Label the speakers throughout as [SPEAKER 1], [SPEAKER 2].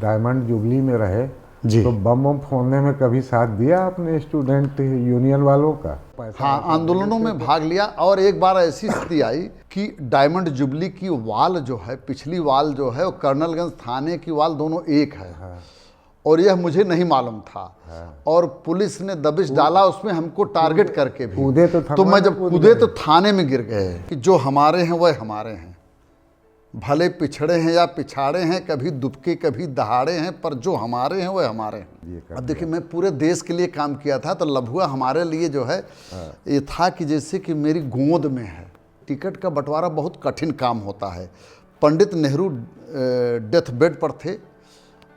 [SPEAKER 1] Diamond jubilee में रहे
[SPEAKER 2] जी।
[SPEAKER 1] तो बम बम फोड़ने में कभी साथ दिया आपने स्टूडेंट यूनियन वालों का?
[SPEAKER 2] हाँ, आंदोलनों में भाग लिया। और एक बार ऐसी स्थिति आई कि डायमंड जुबली की वाल जो है, पिछली वाल जो है, वो कर्नलगंज थाने की वाल दोनों एक है।
[SPEAKER 1] हाँ।
[SPEAKER 2] और यह मुझे नहीं मालूम था।
[SPEAKER 1] हाँ।
[SPEAKER 2] और पुलिस ने दबिश डाला उसमें हमको टारगेट करके भी।
[SPEAKER 1] कूदे तो
[SPEAKER 2] मैं जब कूदे तो थाने में गिर गए कि जो हमारे हैं वह हमारे हैं, भले पिछड़े हैं या पिछाड़े हैं, कभी दुबके कभी दहाड़े हैं, पर जो हमारे हैं वह हमारे हैं। अब देखिए, मैं पूरे देश के लिए काम किया था, तो लभुआ हमारे लिए जो है ये था कि जैसे कि मेरी गोद में है। टिकट का बंटवारा बहुत कठिन काम होता है। पंडित नेहरू डेथ बेड पर थे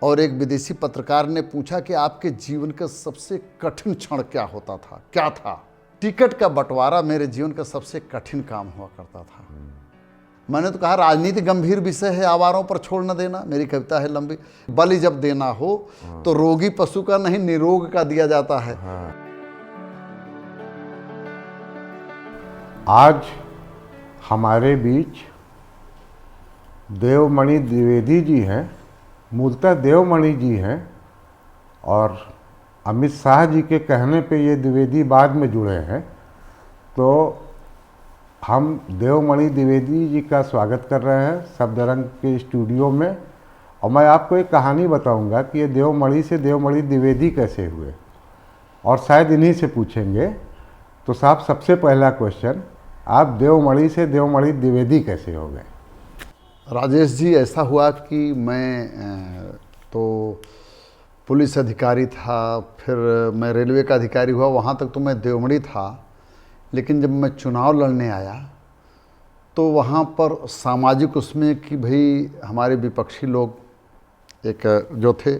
[SPEAKER 2] और एक विदेशी पत्रकार ने पूछा कि आपके जीवन का सबसे कठिन क्षण क्या होता था, क्या था? टिकट का बंटवारा मेरे जीवन का सबसे कठिन काम हुआ करता था। मैंने तो कहा, राजनीति गंभीर विषय है, आवारों पर छोड़ न देना। मेरी कविता है लंबी। बलि जब देना हो तो रोगी पशु का नहीं, निरोग का दिया जाता है।
[SPEAKER 1] आज हमारे बीच देवमणि द्विवेदी जी हैं, मूलतः देवमणि जी हैं, और अमित शाह जी के कहने पे ये द्विवेदी बाद में जुड़े हैं। तो हम देवमणि द्विवेदी जी का स्वागत कर रहे हैं शब्दरंग के स्टूडियो में। और मैं आपको एक कहानी बताऊंगा कि ये देवमणि से देवमणि द्विवेदी कैसे हुए, और शायद इन्हीं से पूछेंगे। तो साहब, सबसे पहला क्वेश्चन, आप देवमणि से देवमणि द्विवेदी कैसे हो गए?
[SPEAKER 2] राजेश जी, ऐसा हुआ कि मैं तो पुलिस अधिकारी था, फिर मैं रेलवे का अधिकारी हुआ, वहाँ तक तो मैं देवमणि था। लेकिन जब मैं चुनाव लड़ने आया तो वहाँ पर सामाजिक उसमें कि भाई हमारे विपक्षी लोग एक जो थे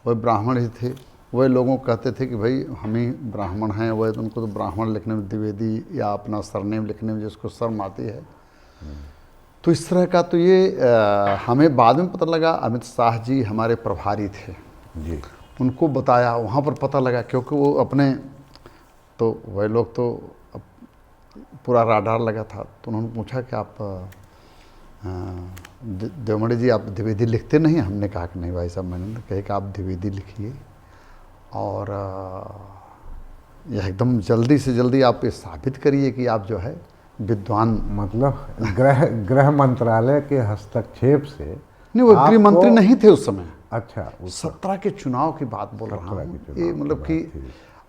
[SPEAKER 2] वह ब्राह्मण ही थे। वह लोगों को कहते थे कि भाई हम ही ब्राह्मण हैं। वह तो उनको तो ब्राह्मण लिखने में, द्विवेदी या अपना सरनेम लिखने में जिसको शर्म आती है। तो इस तरह का तो ये हमें बाद में पता लगा। अमित शाह जी हमारे प्रभारी थे
[SPEAKER 1] जी।
[SPEAKER 2] उनको बताया, वहाँ पर पता लगा, क्योंकि वो अपने तो वह लोग तो पूरा राडार लगा था। तो उन्होंने पूछा कि आप देवमणि जी, आप द्विवेदी लिखते नहीं? हमने कहा कि नहीं भाई साहब। मैंने कहा कि आप द्विवेदी लिखिए और यह एकदम जल्दी से जल्दी आप ये साबित करिए कि आप जो है विद्वान।
[SPEAKER 1] मतलब गृह मंत्रालय के हस्तक्षेप से?
[SPEAKER 2] नहीं, वो गृह मंत्री नहीं थे उस समय।
[SPEAKER 1] अच्छा,
[SPEAKER 2] 17 के चुनाव की बात बोल रहा हूँ। ये मतलब
[SPEAKER 1] की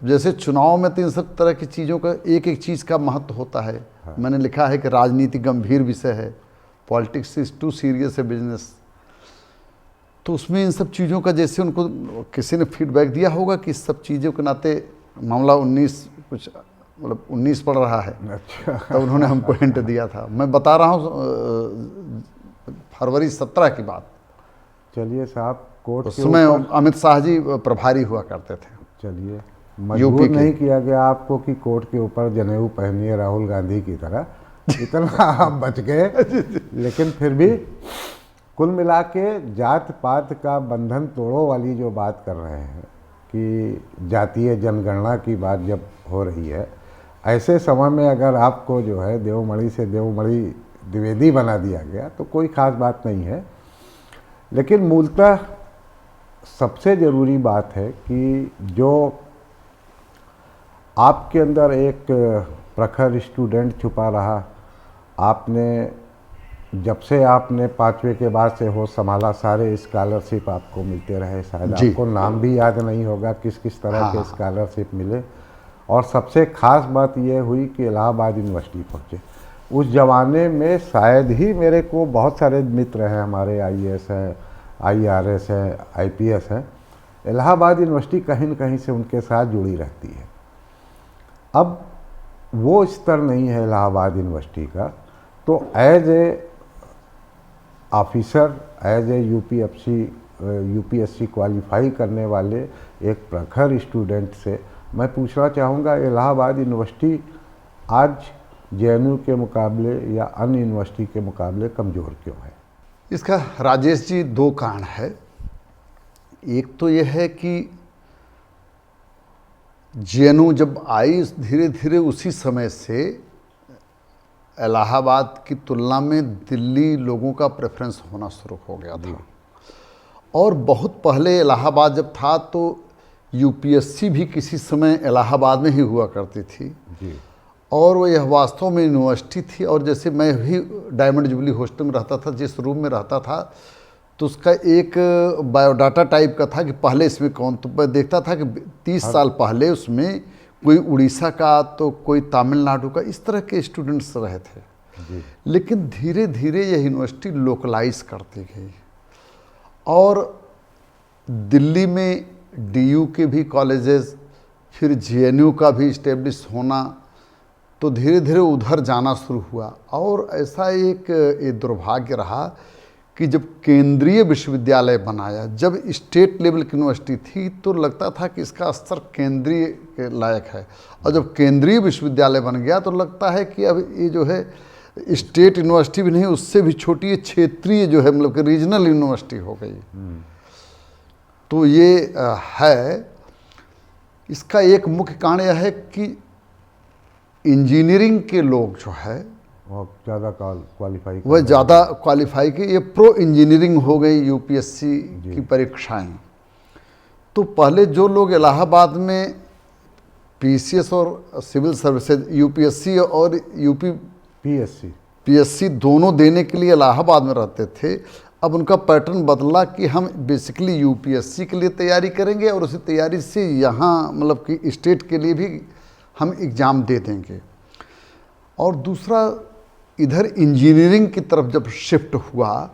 [SPEAKER 2] कि जैसे चुनाव में 3 सब तरह की चीज़ों का एक एक चीज़ का महत्व होता है।
[SPEAKER 1] हाँ।
[SPEAKER 2] मैंने लिखा है कि राजनीति गंभीर विषय है, पॉलिटिक्स इज टू सीरियस है बिजनेस। तो उसमें इन सब चीज़ों का जैसे उनको किसी ने फीडबैक दिया होगा कि इस सब चीज़ों के नाते मामला 19 कुछ मतलब 19 पड़ रहा है।
[SPEAKER 1] अच्छा।
[SPEAKER 2] तो उन्होंने हमको हिंट दिया था। मैं बता रहा हूँ फरवरी 17 की बात।
[SPEAKER 1] चलिए साहब, कोर्ट
[SPEAKER 2] उस समय अमित शाह जी प्रभारी हुआ करते थे।
[SPEAKER 1] चलिए, मजबूर नहीं किया गया आपको कि कोर्ट के ऊपर जनेऊ पहनिए राहुल गांधी की तरह, इतना आप बच गए। लेकिन फिर भी कुल मिला के जात पात का बंधन तोड़ो वाली जो बात कर रहे हैं कि जातीय जनगणना की बात जब हो रही है, ऐसे समय में अगर आपको जो है देवमणि से देवमणि द्विवेदी बना दिया गया तो कोई ख़ास बात नहीं है। लेकिन मूलतः सबसे ज़रूरी बात है कि जो आपके अंदर एक प्रखर स्टूडेंट छुपा रहा, आपने जब से आपने 5वीं के बाद से होश संभाला, सारे स्कॉलरशिप आपको मिलते रहे। शायद आपको नाम भी याद नहीं होगा किस किस तरह के स्कॉलरशिप मिले। और सबसे ख़ास बात यह हुई कि इलाहाबाद यूनिवर्सिटी पहुँचे। उस ज़माने में शायद ही मेरे को बहुत सारे मित्र हैं हमारे, IAS हैं, IRS हैं, IPS हैं, इलाहाबाद यूनिवर्सिटी कहीं न कहीं से उनके साथ जुड़ी रहती है। अब वो स्तर नहीं है इलाहाबाद यूनिवर्सिटी का। तो as a officer, as a UPSC qualify करने वाले एक प्रखर स्टूडेंट से मैं पूछना चाहूँगा, इलाहाबाद यूनिवर्सिटी आज JNU के मुकाबले या अन्य यूनिवर्सिटी के मुकाबले कमज़ोर क्यों है?
[SPEAKER 2] इसका राजेश जी 2 कारण है। एक तो यह है कि JNU जब आई, धीरे धीरे उसी समय से इलाहाबाद की तुलना में दिल्ली लोगों का प्रेफरेंस होना शुरू हो गया था। और बहुत पहले इलाहाबाद जब था तो यूपीएससी भी किसी समय इलाहाबाद में ही हुआ करती थी
[SPEAKER 1] जी।
[SPEAKER 2] और वो यह वास्तव में यूनिवर्सिटी थी। और जैसे मैं भी डायमंड जुबली हॉस्टल में रहता था, जिस रूम में रहता था, तो उसका एक बायोडाटा टाइप का था कि पहले इसमें कौन, तो मैं देखता था कि 30 साल पहले उसमें कोई उड़ीसा का तो कोई तमिलनाडु का, इस तरह के स्टूडेंट्स रहे थे
[SPEAKER 1] जी।
[SPEAKER 2] लेकिन धीरे धीरे यह यूनिवर्सिटी लोकलाइज करती गई और दिल्ली में डीयू के भी कॉलेजेस, फिर जेएनयू का भी इस्टेब्लिश होना, तो धीरे धीरे उधर जाना शुरू हुआ। और ऐसा एक ये दुर्भाग्य रहा कि जब केंद्रीय विश्वविद्यालय बनाया, जब स्टेट लेवल की यूनिवर्सिटी थी तो लगता था कि इसका स्तर केंद्रीय के लायक है, और जब केंद्रीय विश्वविद्यालय बन गया तो लगता है कि अब ये जो है स्टेट यूनिवर्सिटी भी नहीं, उससे भी छोटी, ये क्षेत्रीय जो है मतलब कि रीजनल यूनिवर्सिटी हो गई। तो ये है, इसका एक मुख्य कारण यह है कि इंजीनियरिंग के लोग जो है
[SPEAKER 1] और ज़्यादा क्वालिफाई,
[SPEAKER 2] वह ज़्यादा क्वालिफाई की, ये प्रो इंजीनियरिंग हो गई यूपीएससी की परीक्षाएं। तो पहले जो लोग इलाहाबाद में पीसीएस और सिविल सर्विसेज, यूपीएससी और पीएससी दोनों देने के लिए इलाहाबाद में रहते थे, अब उनका पैटर्न बदला कि हम बेसिकली यूपीएससी के लिए तैयारी करेंगे और उसी तैयारी से यहाँ मतलब कि स्टेट के लिए भी हम एग्ज़ाम दे देंगे। और दूसरा, इधर इंजीनियरिंग की तरफ जब शिफ्ट हुआ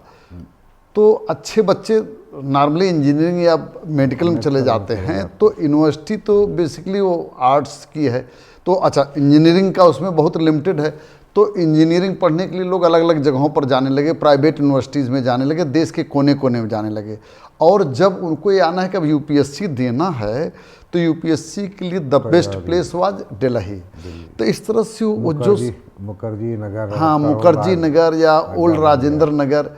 [SPEAKER 2] तो अच्छे बच्चे नॉर्मली इंजीनियरिंग या मेडिकल में चले जाते हैं, तो यूनिवर्सिटी तो बेसिकली वो आर्ट्स की है, तो अच्छा इंजीनियरिंग का उसमें बहुत लिमिटेड है, तो इंजीनियरिंग पढ़ने के लिए लोग अलग अलग जगहों पर जाने लगे, प्राइवेट यूनिवर्सिटीज़ में जाने लगे, देश के कोने कोने में जाने लगे। और जब उनको ये आना है कि अब यूपीएससी देना है तो यूपीएससी के लिए the best place was Delhi. तो इस तरह से वो जो
[SPEAKER 1] मुखर्जी नगर,
[SPEAKER 2] हाँ मुखर्जी नगर या ओल्ड राजेंद्र नगर,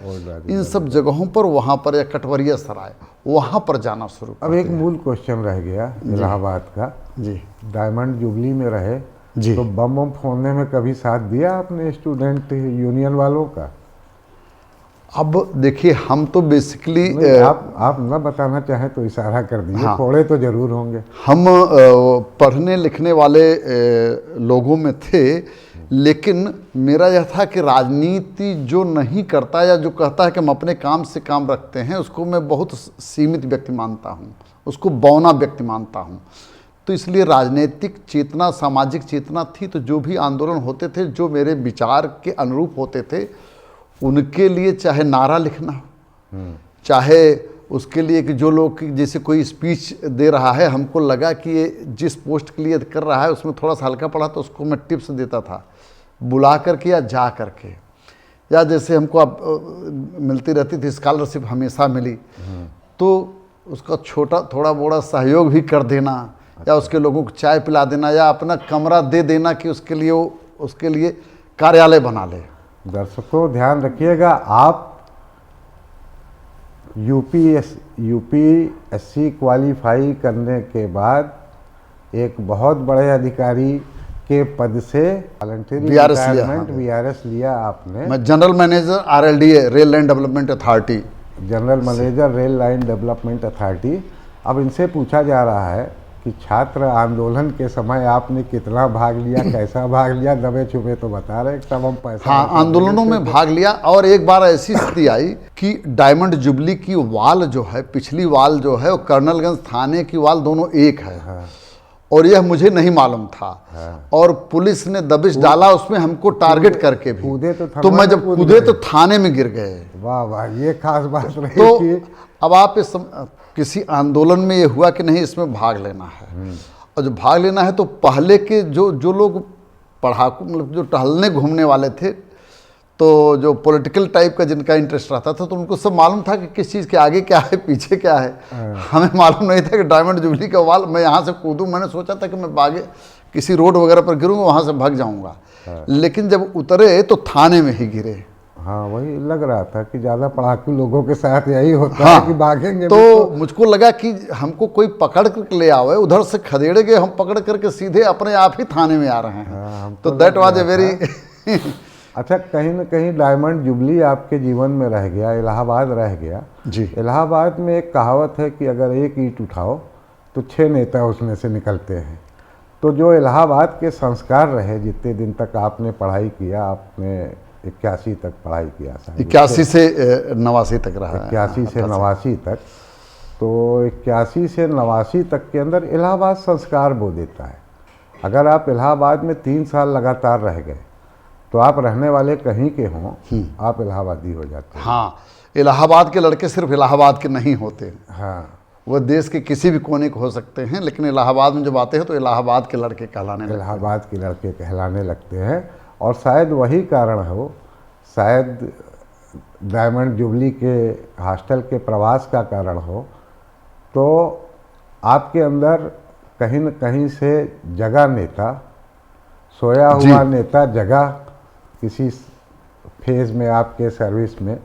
[SPEAKER 2] इन सब जगहों पर, वहाँ पर या कटवरिया सराय, वहाँ पर जाना शुरू।
[SPEAKER 1] अब एक मूल क्वेश्चन रह गया इलाहाबाद का
[SPEAKER 2] जी,
[SPEAKER 1] डायमंड जुबली में रहे
[SPEAKER 2] जी,
[SPEAKER 1] तो बम फोड़ने में कभी साथ दिया आपने स्टूडेंट यूनियन वालों का?
[SPEAKER 2] अब देखिए हम तो बेसिकली
[SPEAKER 1] आप न बताना चाहें तो इशारा कर दीजिए। हाँ, फोड़े तो जरूर होंगे।
[SPEAKER 2] हम पढ़ने लिखने वाले लोगों में थे, लेकिन मेरा यह था कि राजनीति जो नहीं करता या जो कहता है कि हम अपने काम से काम रखते हैं, उसको मैं बहुत सीमित व्यक्ति मानता हूँ, उसको बौना व्यक्ति मानता हूँ। तो इसलिए राजनीतिक चेतना, सामाजिक चेतना थी, तो जो भी आंदोलन होते थे, जो मेरे विचार के अनुरूप होते थे, उनके लिए चाहे नारा लिखना, चाहे उसके लिए कि जो लोग जैसे कोई स्पीच दे रहा है, हमको लगा कि ये जिस पोस्ट के लिए कर रहा है उसमें थोड़ा सा हल्का पड़ा, तो उसको मैं टिप्स देता था बुला करके या जा करके, या जैसे हमको अब मिलती रहती थी स्कॉलरशिप, हमेशा मिली, तो उसका छोटा थोड़ा बड़ा सहयोग भी कर देना, या उसके लोगों को चाय पिला देना, या अपना कमरा दे देना कि उसके लिए कार्यालय बना ले।
[SPEAKER 1] दर्शकों ध्यान रखिएगा, आप यूपीएससी क्वालिफाई करने के बाद एक बहुत बड़े अधिकारी के पद से वीआरएस लिया आपने।
[SPEAKER 2] मैं general manager RLDA, rail line development authority,
[SPEAKER 1] general manager rail line development authority. अब इनसे पूछा जा रहा है कि छात्र आंदोलन के समय आपने कितना भाग लिया, कैसा भाग लिया? दबे छुपे तो बता रहे, तब हम पैसा।
[SPEAKER 2] हाँ, आंदोलनों में भाग लिया। और एक बार ऐसी स्थिति आई कि डायमंड जुबली की वाल जो है, पिछली वाल जो है, वो कर्नलगंज थाने की वाल दोनों एक है। हाँ। और यह मुझे नहीं मालूम था। हाँ। और पुलिस ने दबिश डाला उसमें हमको टारगेट करके भी।
[SPEAKER 1] कूदे
[SPEAKER 2] तो मैं जब कूदे तो थाने में गिर गए।
[SPEAKER 1] वाह वाह, ये खास बात रही।
[SPEAKER 2] तो अब आप किसी आंदोलन में ये हुआ कि नहीं, इसमें भाग लेना है, और जब भाग लेना है तो पहले के जो लोग पढ़ाकू, मतलब जो टहलने घूमने वाले थे, तो जो पॉलिटिकल टाइप का जिनका इंटरेस्ट रहता था, तो उनको सब मालूम था कि किस चीज़ के आगे क्या है, पीछे क्या है। हमें मालूम नहीं था कि डायमंड जुबली का वाल, मैं यहाँ से कूदूँ। मैंने सोचा था कि मैं आगे किसी रोड वगैरह पर गिरूँगा, वहाँ से भाग जाऊँगा। लेकिन जब उतरे तो थाने में ही गिरे।
[SPEAKER 1] हाँ, वही लग रहा था कि ज़्यादा पढ़ाकू लोगों के साथ यही होता है कि भागेंगे।
[SPEAKER 2] तो मुझको लगा कि हमको कोई पकड़ कर ले आवे, उधर से खदेड़ के हम पकड़ करके सीधे अपने आप ही थाने में आ रहे हैं। तो दैट वाज ए वेरी
[SPEAKER 1] अच्छा, कहीं न कहीं डायमंड जुबली आपके जीवन में रह गया, इलाहाबाद रह गया
[SPEAKER 2] जी।
[SPEAKER 1] इलाहाबाद में एक कहावत है कि अगर एक ईंट उठाओ तो 6 नेता उसमें से निकलते हैं। तो जो इलाहाबाद के संस्कार रहे, जितने दिन तक आपने पढ़ाई किया, आपने 81 तक पढ़ाई किया,
[SPEAKER 2] 81 से 89 तक रहा।
[SPEAKER 1] 81 से 89 तक, तो 81 से 89 तक के अंदर इलाहाबाद संस्कार बो देता है। अगर आप इलाहाबाद में 3 साल लगातार रह गए तो आप रहने वाले कहीं के हों, आप इलाहाबादी हो जाते हैं।
[SPEAKER 2] हाँ, इलाहाबाद के लड़के सिर्फ इलाहाबाद के नहीं होते।
[SPEAKER 1] हाँ,
[SPEAKER 2] वह देश के किसी भी कोने के हो सकते हैं, लेकिन इलाहाबाद में जब आते हैं तो इलाहाबाद के लड़के कहलाने लगते हैं।
[SPEAKER 1] इलाहाबाद के लड़के कहलाने लगते हैं। और शायद वही कारण हो, शायद डायमंड जुबली के हॉस्टल के प्रवास का कारण हो, तो आपके अंदर कहीं न कहीं से जगा नेता, सोया हुआ नेता जगा किसी फेज में आपके सर्विस में।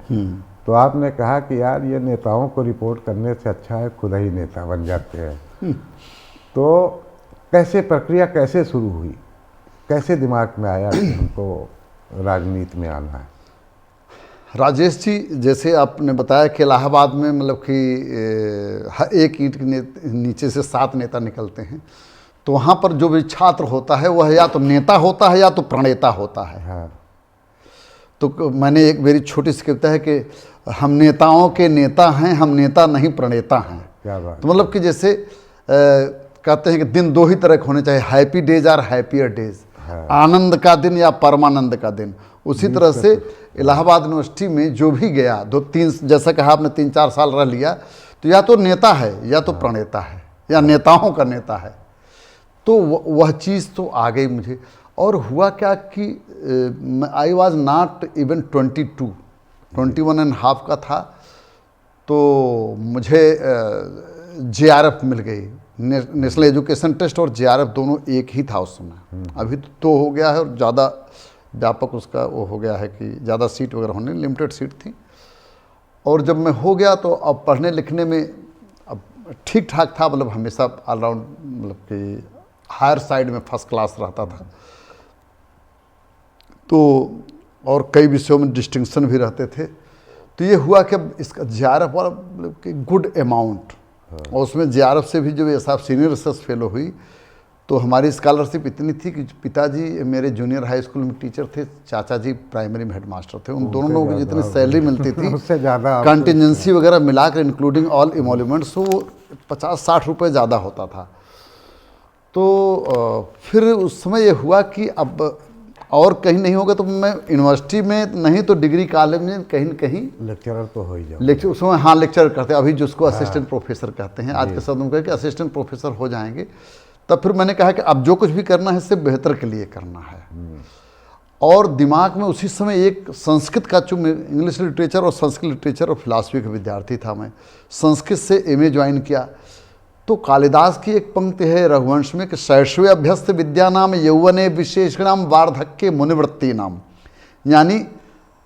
[SPEAKER 1] तो आपने कहा कि यार ये नेताओं को रिपोर्ट करने से अच्छा है खुद ही नेता बन जाते हैं। तो कैसे प्रक्रिया कैसे शुरू हुई, कैसे दिमाग में आया कि हमको राजनीति में आना है?
[SPEAKER 2] राजेश जी, जैसे आपने बताया कि इलाहाबाद में मतलब कि एक ईंट के नीचे से 7 नेता निकलते हैं, तो वहाँ पर जो भी छात्र होता है वह या तो नेता होता है या तो प्रणेता होता है।
[SPEAKER 1] हाँ।
[SPEAKER 2] तो मैंने एक मेरी छोटी सी कविता है कि हम नेताओं के नेता हैं, हम नेता नहीं प्रणेता हैं।
[SPEAKER 1] क्या बात।
[SPEAKER 2] तो मतलब कि जैसे कहते हैं कि दिन 2 ही तरह के होने चाहिए, हैप्पी डेज और हैप्पियर डेज, आनंद का दिन या परमानंद का दिन। उसी तरह से इलाहाबाद यूनिवर्सिटी में जो भी गया, 2-3 जैसा कहा आपने 3-4 साल रह लिया, तो या तो नेता है या तो प्रणेता है या नेताओं का नेता है। तो वह चीज़ तो आ गई मुझे। और हुआ क्या कि I was not even 21 and half का था, तो मुझे JRF मिल गई। नेशनल एजुकेशन टेस्ट और JRF दोनों एक ही था उस समय। अभी तो हो गया है और ज़्यादा व्यापक उसका वो हो गया है कि ज़्यादा सीट वगैरह होने, लिमिटेड सीट थी। और जब मैं हो गया तो अब पढ़ने लिखने में अब ठीक ठाक था, मतलब हमेशा ऑलराउंड, मतलब कि हायर साइड में फर्स्ट क्लास रहता था। तो और कई विषयों में डिस्टिंक्शन भी रहते थे। तो ये हुआ कि अब इसका JRF वाला मतलब कि गुड अमाउंट, और उसमें JRF से भी जो ये साहब सीनियर रिसर्च फेलो हुई, तो हमारी स्कॉलरशिप इतनी थी कि पिताजी मेरे जूनियर हाई स्कूल में टीचर थे, चाचा जी प्राइमरी में हेडमास्टर थे। उन दोनों लोगों को जितनी सैलरी मिलती थी
[SPEAKER 1] उससे ज़्यादा
[SPEAKER 2] कंटिजेंसी वगैरह मिलाकर इंक्लूडिंग ऑल इमोल्यूमेंट्स, वो 50-60 रुपये ज़्यादा होता था। तो फिर उस समय ये हुआ कि अब और कहीं नहीं होगा तो मैं यूनिवर्सिटी में नहीं तो डिग्री कॉलेज में कहीं न कहीं
[SPEAKER 1] लेक्चरर तो हो ही जाओ।
[SPEAKER 2] लेक्चर उस समय, हाँ, लेक्चर करते हैं, अभी जिसको असिस्टेंट प्रोफेसर कहते हैं, आज के शब्द में कहें कि असिस्टेंट प्रोफेसर हो जाएंगे। तब फिर मैंने कहा कि अब जो कुछ भी करना है इससे बेहतर के लिए करना है। और दिमाग में उसी समय एक संस्कृत का, चूँकि इंग्लिश लिटरेचर और संस्कृत लिटरेचर और फिलासफी का विद्यार्थी था मैं, संस्कृत से MA ज्वाइन किया। तो कालिदास की एक पंक्ति है रघुवंश में कि शैशवे अभ्यस्त विद्या नाम यौवने विशेषणाम वार्धक्य मुनिवृत्ति नाम, यानी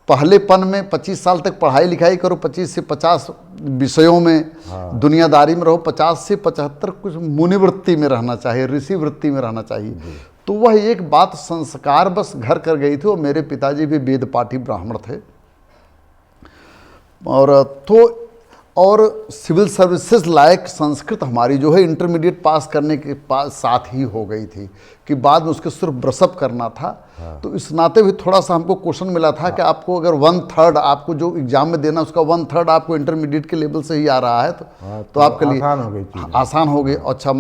[SPEAKER 2] पहलेपन में 25 साल तक पढ़ाई लिखाई करो, 25 से 50 विषयों में दुनियादारी में रहो, 50 से 75 कुछ मुनिवृत्ति में रहना चाहिए, ऋषि वृत्ति में रहना चाहिए। तो वह एक बात संस्कार बस घर कर गई थी। और मेरे पिताजी भी वेद पाठी ब्राह्मण थे, और सिविल सर्विसेज लायक संस्कृत हमारी जो है इंटरमीडिएट पास करने के साथ ही हो गई थी कि बाद में उसके सिर्फ ब्रशअप करना था। तो इस नाते भी थोड़ा सा हमको क्वेश्चन मिला था कि आपको अगर 1/3 आपको जो एग्जाम में देना उसका 1/3 आपको इंटरमीडिएट के लेवल से ही आ रहा है, तो आपके लिए
[SPEAKER 1] आसान हो गई।
[SPEAKER 2] आसान हो गई। अच्छा,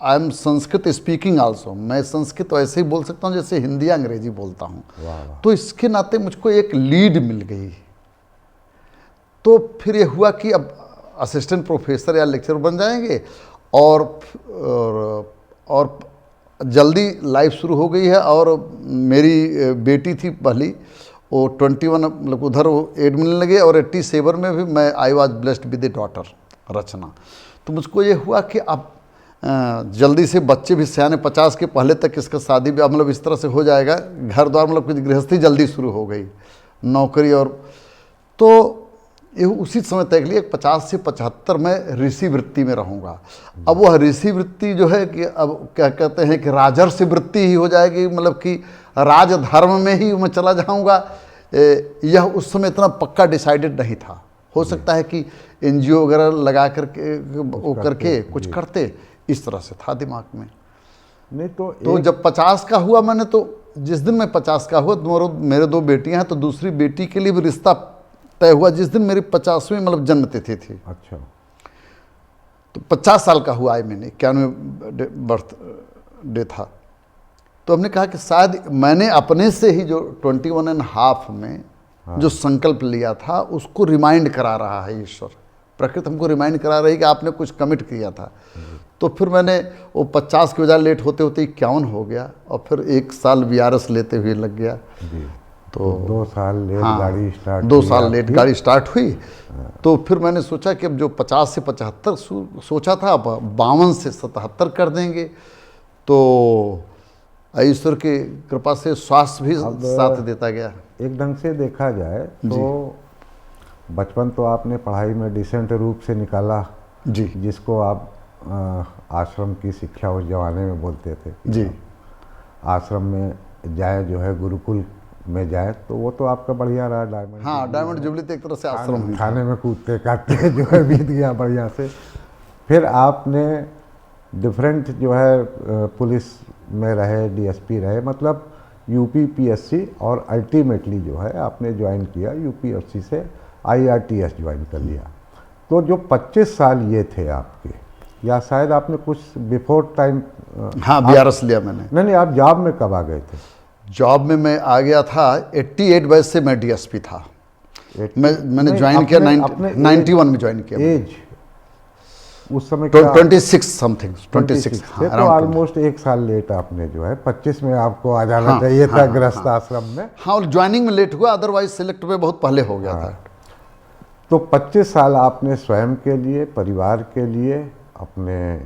[SPEAKER 2] I am Sanskrit speaking also, मैं संस्कृत ऐसे ही बोल सकता हूँ जैसे हिंदी या अंग्रेजी बोलता हूँ। तो इसके नाते मुझको एक लीड मिल गई। तो फिर ये हुआ कि अब असिस्टेंट प्रोफेसर या लेक्चरर बन जाएंगे, और जल्दी लाइफ शुरू हो गई है। और मेरी बेटी थी पहली, वो 21 मतलब उधर वो एड मिलने लगे, और 87 में भी मैं I was blessed with a daughter Rachna. तो मुझको ये हुआ कि अब जल्दी से बच्चे भी सयाने 50 के पहले तक इसका शादी ब्याह मतलब इस तरह से हो जाएगा, घर द्वार मतलब कुछ गृहस्थी जल्दी शुरू हो गई, नौकरी। और तो ये उसी समय तय लिया 50 से 75 में ऋषि वृत्ति में रहूँगा। अब वह ऋषि वृत्ति जो है कि अब क्या कहते हैं कि राजर्षि वृत्ति ही हो जाएगी, मतलब कि राजधर्म में ही मैं चला जाऊँगा। यह उस समय इतना पक्का डिसाइडेड नहीं था। हो सकता है कि एनजीओ वगैरह लगा करके वो करके कुछ करते, इस तरह से था दिमाग में।
[SPEAKER 1] नहीं
[SPEAKER 2] तो जब 50 का हुआ मैंने, तो जिस दिन मैं 50 का हुआ, मेरे 2 बेटियां हैं, तो दूसरी बेटी के लिए भी रिश्ता तय हुआ जिस दिन मेरी 50वीं मतलब जन्म तिथि थी।
[SPEAKER 1] अच्छा।
[SPEAKER 2] तो 50 साल का हुआ है मैंने, 91 बर्थ डे था। तो हमने कहा कि शायद मैंने अपने से ही जो 21.5 में जो संकल्प लिया था उसको रिमाइंड करा रहा है ईश्वर, प्रकृति हमको रिमाइंड करा रही कि आपने कुछ कमिट किया था। तो फिर मैंने वो 50 के बजाय लेट होते होते 51 हो गया, और फिर 1 साल वीआरएस लेते हुए लग गया।
[SPEAKER 1] तो 2 साल लेट गाड़ी स्टार्ट
[SPEAKER 2] 2 साल लेट गाड़ी स्टार्ट हुई। तो फिर मैंने सोचा कि अब जो 50 से 75 सोचा था, अब 52 से 77 कर देंगे। तो ईश्वर की कृपा से स्वास्थ्य भी साथ देता गया।
[SPEAKER 1] एक ढंग से देखा जाए तो बचपन तो आपने पढ़ाई में डिसेंट रूप से निकाला
[SPEAKER 2] जी,
[SPEAKER 1] जिसको आप आश्रम की शिक्षा उस जमाने में बोलते थे
[SPEAKER 2] जी।
[SPEAKER 1] आश्रम में जाए, जो है गुरुकुल में जाए, तो वो तो आपका बढ़िया रहा। डायमंड,
[SPEAKER 2] हाँ, डायमंड जुबली तो एक तरह से आश्रम ही
[SPEAKER 1] खाने में कूदते काटते जो है बीत गया बढ़िया से। फिर आपने डिफरेंट जो है पुलिस में रहे, डीएसपी रहे, मतलब यूपी पीएससी, और अल्टीमेटली जो है आपने ज्वाइन किया यूपीएससी से आईआरटीएस ज्वाइन कर लिया। तो जो 25 साल ये थे आपके, या शायद आपने कुछ बिफोर टाइम?
[SPEAKER 2] हाँ, बीआरएस लिया मैंने।
[SPEAKER 1] नहीं, आप जॉब में कब आ गए थे?
[SPEAKER 2] जॉब में मैं आ गया था 88 बैच से, मैं डीएसपी था। मैंने ज्वाइन किया 91 में ज्वाइन किया।
[SPEAKER 1] एज उस समय
[SPEAKER 2] 26 समथिंग, 26
[SPEAKER 1] से, तो ऑलमोस्ट 1 साल लेट आपने जो है 25 में आपको आ जाना चाहिए था गृहस्थ आश्रम में।
[SPEAKER 2] हाँ, और ज्वाइनिंग में लेट हुआ, अदरवाइज सिलेक्ट में बहुत पहले हो गया था।
[SPEAKER 1] तो 25 साल आपने स्वयं के लिए, परिवार के लिए, अपने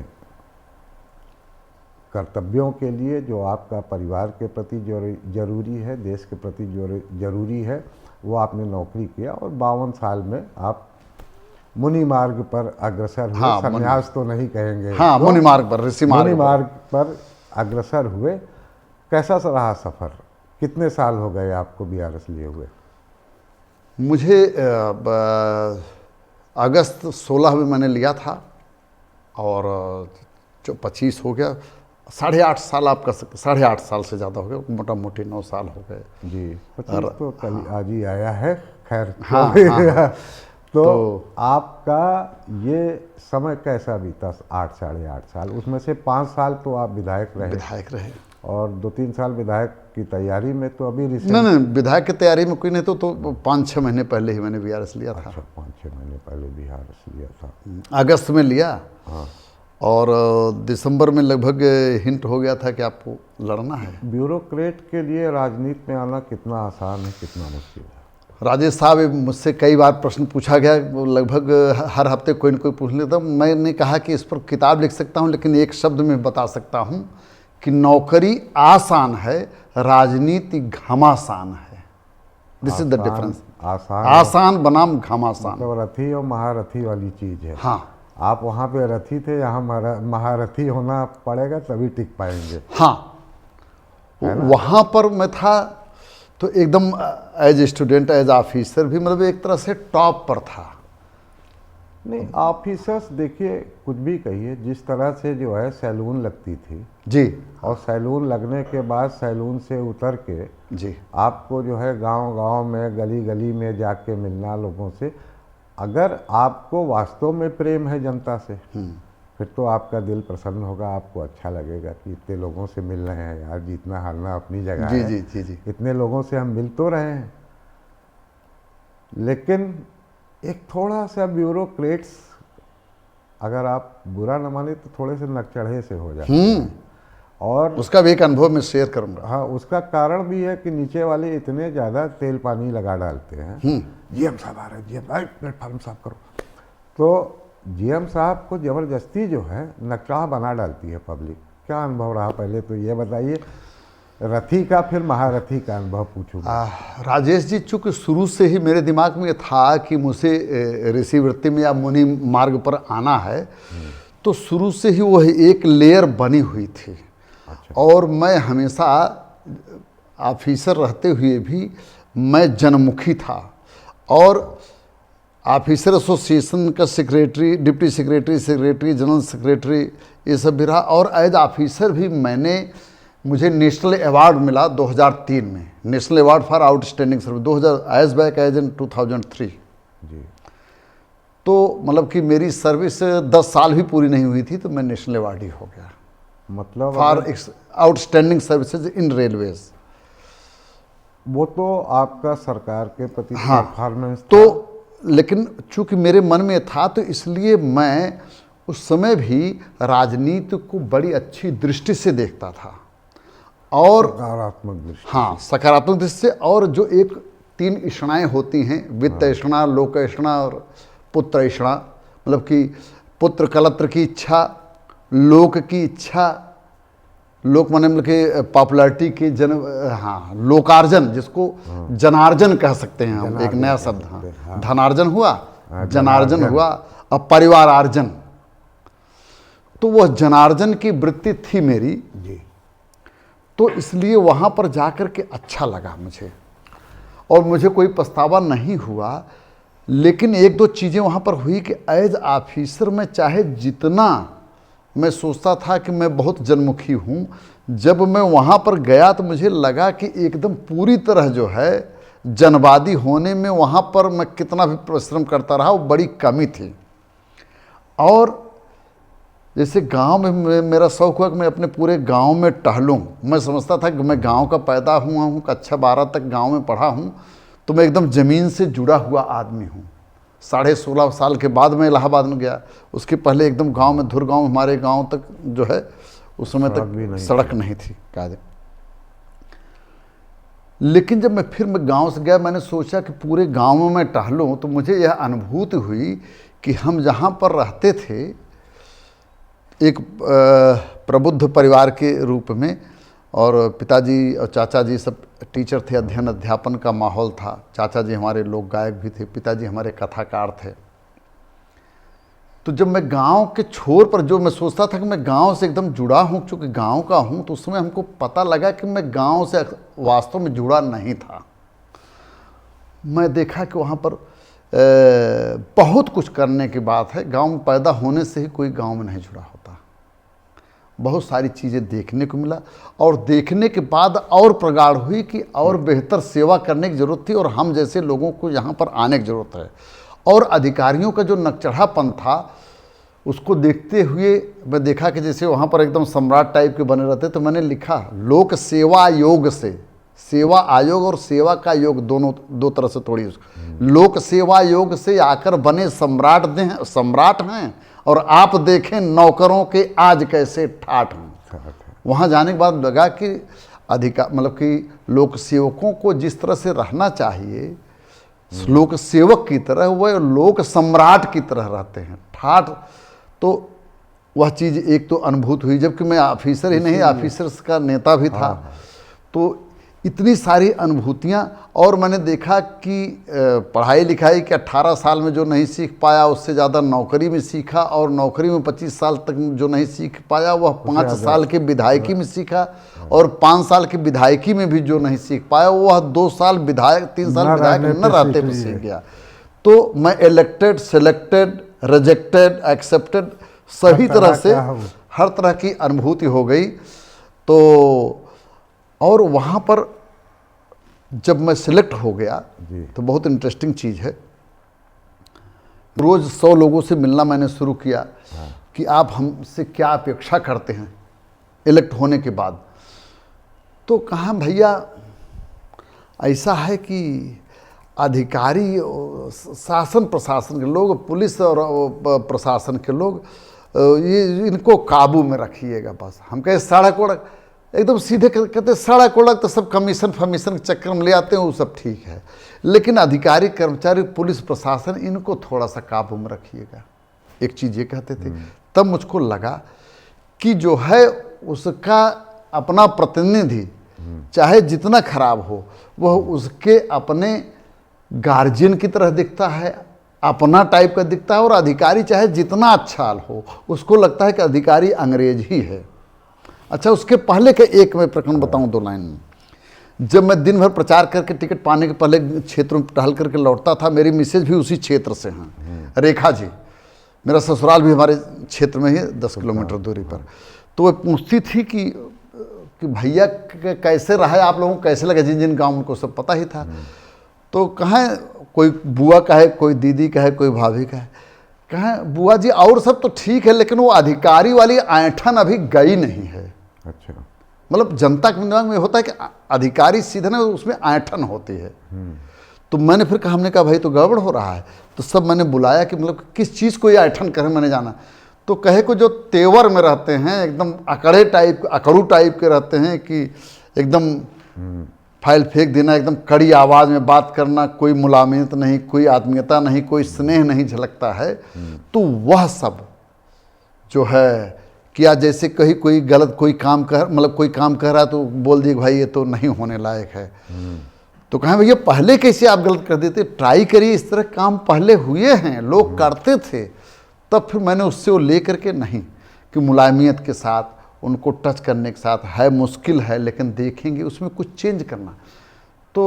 [SPEAKER 1] कर्तव्यों के लिए, जो आपका परिवार के प्रति जो जरूरी है, देश के प्रति जो जरूरी है, वो आपने नौकरी किया। और 52 साल में आप मुनि मार्ग पर अग्रसर हुए।
[SPEAKER 2] हाँ,
[SPEAKER 1] संन्यास तो नहीं कहेंगे।
[SPEAKER 2] हाँ, मुनि मार्ग पर, ऋषि मार्ग,
[SPEAKER 1] मुनि मार्ग पर अग्रसर हुए। कैसा रहा सफ़र? कितने साल हो गए आपको बीआरएस लिए हुए?
[SPEAKER 2] मुझे अगस्त 16 में मैंने लिया था, और जो 25 हो गया, 8.5 साल आप कर सकते, 8.5 साल से ज़्यादा हो गया, मोटा मोटी 9 साल हो गए
[SPEAKER 1] जी। 25 तो कल आज ही आया है, खैर।
[SPEAKER 2] हाँ।
[SPEAKER 1] तो आपका ये समय कैसा बीता? 8-8.5 साल, उसमें से 5 साल तो आप विधायक रहे, और 2-3 साल विधायक की तैयारी में। तो अभी
[SPEAKER 2] नहीं, विधायक की तैयारी में कोई नहीं, तो 5-6 महीने पहले ही मैंने बीआरएस लिया था।
[SPEAKER 1] अच्छा, 5-6 महीने पहले बीआरएस लिया था।
[SPEAKER 2] अगस्त में लिया।
[SPEAKER 1] हाँ।
[SPEAKER 2] और दिसंबर में लगभग हिंट हो गया था कि आपको लड़ना है।
[SPEAKER 1] ब्यूरोक्रेट के लिए राजनीति में आना कितना आसान है, कितना मुश्किल है?
[SPEAKER 2] राजेश साहब, मुझसे कई बार प्रश्न पूछा गया, लगभग हर हफ्ते कोई न कोई पूछ लेता हूँ। मैंने कहा कि इस पर किताब लिख सकता हूँ, लेकिन एक शब्द में बता सकता हूँ कि नौकरी आसान है, राजनीति घमासान है। This is the difference. आसान बनाम घमासान,
[SPEAKER 1] तो रथी और महारथी वाली चीज़ है।
[SPEAKER 2] हाँ,
[SPEAKER 1] आप वहाँ पे रथी थे, यहाँ महारथी होना पड़ेगा, तभी टिक पाएंगे।
[SPEAKER 2] हाँ, वहाँ पर मैं था तो एकदम एज स्टूडेंट, एज ऑफिसर भी, मतलब एक तरह से टॉप पर था।
[SPEAKER 1] नहीं, ऑफिसर्स देखिए, कुछ भी कहिए, जिस तरह से जो है सैलून लगती थी
[SPEAKER 2] जी,
[SPEAKER 1] और सैलून लगने के बाद सैलून से उतर के
[SPEAKER 2] जी,
[SPEAKER 1] आपको जो है गांव-गांव में, गली गली में जाके मिलना लोगों से। अगर आपको वास्तव में प्रेम है जनता से, फिर तो आपका दिल प्रसन्न होगा, आपको अच्छा लगेगा कि इतने लोगों से मिल रहे हैं यार, जीतना हारना अपनी जगह
[SPEAKER 2] जी,
[SPEAKER 1] है।
[SPEAKER 2] जी, जी, जी।
[SPEAKER 1] इतने लोगों से हम मिल तो रहे हैं, लेकिन एक थोड़ा सा ब्यूरोक्रेट्स, अगर आप बुरा न माने तो थोड़े से नकचढ़े से हो जाते हैं। और
[SPEAKER 2] उसका भी एक अनुभव मैं शेयर करूंगा।
[SPEAKER 1] हाँ, उसका कारण भी है कि नीचे वाले इतने ज़्यादा तेल पानी लगा डालते हैं। जीएम साहब आ रहे हैं, जीएम प्लेटफार्म साफ करो। तो जीएम साहब को ज़बरदस्ती जो है नकचाह बना डालती है पब्लिक। क्या अनुभव रहा, पहले तो ये बताइए। रथी का फिर महारथी का अनुभव पूछूंगा।
[SPEAKER 2] राजेश जी, चूँकि शुरू से ही मेरे दिमाग में था कि मुझे ऋषि वृत्ति में या मुनि मार्ग पर आना है, तो शुरू से ही वह एक लेयर बनी हुई थी।
[SPEAKER 1] अच्छा।
[SPEAKER 2] और मैं हमेशा ऑफिसर रहते हुए भी मैं जनमुखी था, और ऑफिसर एसोसिएशन का secretary, deputy secretary, secretary general secretary, ये सब भी रहा। और एज ऑफिसर भी मुझे नेशनल अवार्ड मिला 2003 में, national award for outstanding service 2000 as back as in 2003
[SPEAKER 1] जी।
[SPEAKER 2] तो मतलब कि मेरी सर्विस 10 साल भी पूरी नहीं हुई थी तो मैं नेशनल अवार्डी हो गया
[SPEAKER 1] मतलब
[SPEAKER 2] for outstanding services in railways.
[SPEAKER 1] वो तो आपका सरकार के प्रति
[SPEAKER 2] हाँ,
[SPEAKER 1] परफॉर्मेंस
[SPEAKER 2] तो लेकिन चूंकि मेरे मन में था तो इसलिए मैं उस समय भी राजनीति को बड़ी अच्छी दृष्टि से देखता था। और
[SPEAKER 1] सकारात्मक दृष्टि।
[SPEAKER 2] हाँ, सकारात्मक दृष्टि से। और जो एक 3 इषणाएँ होती हैं, वित्त इषणा, लोक इषणा और पुत्र इषणा, मतलब कि पुत्र कलत्र की इच्छा, लोक की इच्छा, लोक माने मतलब कि पॉपुलैरिटी की लोकार्जन, जिसको जनार्जन कह सकते हैं हम, एक नया शब्द। हाँ, धनार्जन हुआ, जनार्जन हुआ, अब परिवारार्जन। तो वह जनार्जन की वृत्ति थी मेरी
[SPEAKER 1] जी।
[SPEAKER 2] तो इसलिए वहाँ पर जाकर के अच्छा लगा मुझे, और मुझे कोई पछतावा नहीं हुआ। लेकिन 1-2 चीज़ें वहाँ पर हुई कि एज ऑफिसर में चाहे जितना मैं सोचता था कि मैं बहुत जनमुखी हूँ, जब मैं वहाँ पर गया तो मुझे लगा कि एकदम पूरी तरह जो है जनवादी होने में वहाँ पर मैं कितना भी परिश्रम करता रहा वो बड़ी कमी थी। और जैसे गांव में मेरा शौक़ हुआ कि मैं अपने पूरे गांव में टहलूं। मैं समझता था कि मैं गांव का पैदा हुआ हूँ, कक्षा 12 तक गांव में पढ़ा हूँ, तो मैं एकदम ज़मीन से जुड़ा हुआ आदमी हूँ। 16.5 साल के बाद मैं इलाहाबाद में गया, उसके पहले एकदम गांव में, धुर गांव, हमारे गांव तक जो है उस समय तक सड़क नहीं थी कायदे। लेकिन जब मैं गांव से गया, मैंने सोचा कि पूरे गांव में मैं टहलूं, तो मुझे यह अनुभूति हुई कि हम जहाँ पर रहते थे एक प्रबुद्ध परिवार के रूप में, और पिताजी और चाचा जी सब टीचर थे, अध्ययन अध्यापन का माहौल था। चाचा जी हमारे लोक गायक भी थे, पिताजी हमारे कथाकार थे। तो जब मैं गांव के छोर पर, जो मैं सोचता था कि मैं गांव से एकदम जुड़ा हूं, चूँकि गांव का हूं, तो उस समय हमको पता लगा कि मैं गांव से वास्तव में जुड़ा नहीं था। मैं देखा कि वहाँ पर बहुत कुछ करने की बात है। गांव में पैदा होने से ही कोई गांव में नहीं जुड़ा होता। बहुत सारी चीज़ें देखने को मिला, और देखने के बाद और प्रगाढ़ हुई कि और बेहतर सेवा करने की ज़रूरत थी, और हम जैसे लोगों को यहाँ पर आने की ज़रूरत है। और अधिकारियों का जो नकचढ़ापन था उसको देखते हुए मैं देखा कि जैसे वहाँ पर एकदम सम्राट टाइप के बने रहते, तो मैंने लिखा लोक सेवा योग से, सेवा आयोग और सेवा का योग दोनों 2 तरह से तोड़ी उसको। लोक सेवा योग से आकर बने सम्राट हैं, और आप देखें नौकरों के आज कैसे ठाठ हैं। वहाँ जाने के बाद लगा कि मतलब कि लोक सेवकों को जिस तरह से रहना चाहिए, लोक सेवक की तरह, वह लोक सम्राट की तरह रहते हैं, ठाठ। तो वह चीज़ एक तो अनुभूत हुई, जबकि मैं ऑफिसर ही नहीं, ऑफिसर्स का नेता भी था। तो इतनी सारी अनुभूतियाँ। और मैंने देखा कि पढ़ाई लिखाई के 18 साल में जो नहीं सीख पाया, उससे ज़्यादा नौकरी में सीखा, और नौकरी में 25 साल तक जो नहीं सीख पाया वह 5 साल के विधायकी में सीखा, और 5 साल की विधायकी में भी जो नहीं सीख पाया वह 2 साल विधायक, 3 साल विधायक न रहते हुए सीख गया। तो मैं इलेक्टेड, सेलेक्टेड, रिजेक्टेड, एक्सेप्टेड, सभी तरह से हर तरह की अनुभूति हो गई। तो और वहाँ पर जब मैं सिलेक्ट हो गया तो बहुत इंटरेस्टिंग चीज़ है, रोज़ 100 लोगों से मिलना मैंने शुरू किया कि आप हमसे क्या अपेक्षा करते हैं इलेक्ट होने के बाद। तो कहा भैया ऐसा है कि अधिकारी, शासन प्रशासन के लोग, पुलिस और प्रशासन के लोग, ये इनको काबू में रखिएगा बस। हम कहे सड़क वड़क, एकदम सीधे कहते सड़क वड़क तो सब कमीशन फमीशन के चक्कर में ले आते हैं, वो सब ठीक है, लेकिन अधिकारी कर्मचारी पुलिस प्रशासन इनको थोड़ा सा काबू में रखिएगा, एक चीज़ ये कहते थे। तब मुझको लगा कि जो है उसका अपना प्रतिनिधि चाहे जितना खराब हो, वह उसके अपने गार्जियन की तरह दिखता है, अपना टाइप का दिखता है। और अधिकारी चाहे जितना अच्छा हो, उसको लगता है कि अधिकारी अंग्रेज ही है। अच्छा, उसके पहले के एक मैं प्रकरण बताऊं 2 लाइन में। जब मैं दिन भर प्रचार करके टिकट पाने के पहले क्षेत्रों में टहल करके लौटता था, मेरी मिसेज भी उसी क्षेत्र से हैं, रेखा जी, मेरा ससुराल भी हमारे क्षेत्र में ही 10 किलोमीटर दूरी पर। तो वह पूछती थी कि भैया कैसे रहा है आप लोगों को, कैसे लगा, जिन जिन गाँव उनको सब पता ही था। तो कहें कोई बुआ का है, कोई दीदी का है, कोई भाभी का है। कहें बुआ जी और सब तो ठीक है, लेकिन वो अधिकारी वाली ऐंठन अभी गई नहीं है।
[SPEAKER 1] अच्छा,
[SPEAKER 2] मतलब जनता के दिमाग में होता है कि अधिकारी सीधे ना, उसमें ऐंठन होती है। तो मैंने फिर कहा, हमने कहा भाई तो गड़बड़ हो रहा है। तो सब मैंने बुलाया कि मतलब किस चीज़ को ये ऐंठन करें, मैंने जाना। तो कहे को जो तेवर में रहते हैं, एकदम अकड़ू टाइप के रहते हैं कि एकदम फाइल फेंक देना, एकदम कड़ी आवाज़ में बात करना, कोई मुलायमत नहीं, कोई आत्मीयता नहीं, कोई स्नेह नहीं झलकता है। तो वह सब जो है कि आज जैसे कहीं कोई गलत कोई काम कर रहा है तो बोल दिए भाई ये तो नहीं होने लायक है। तो कहें भैया पहले कैसे आप गलत कर देते, ट्राई करिए, इस तरह काम पहले हुए हैं, लोग करते थे। तब फिर मैंने उससे वो ले करके नहीं कि मुलायमियत के साथ, उनको टच करने के साथ, है मुश्किल है लेकिन देखेंगे, उसमें कुछ चेंज करना। तो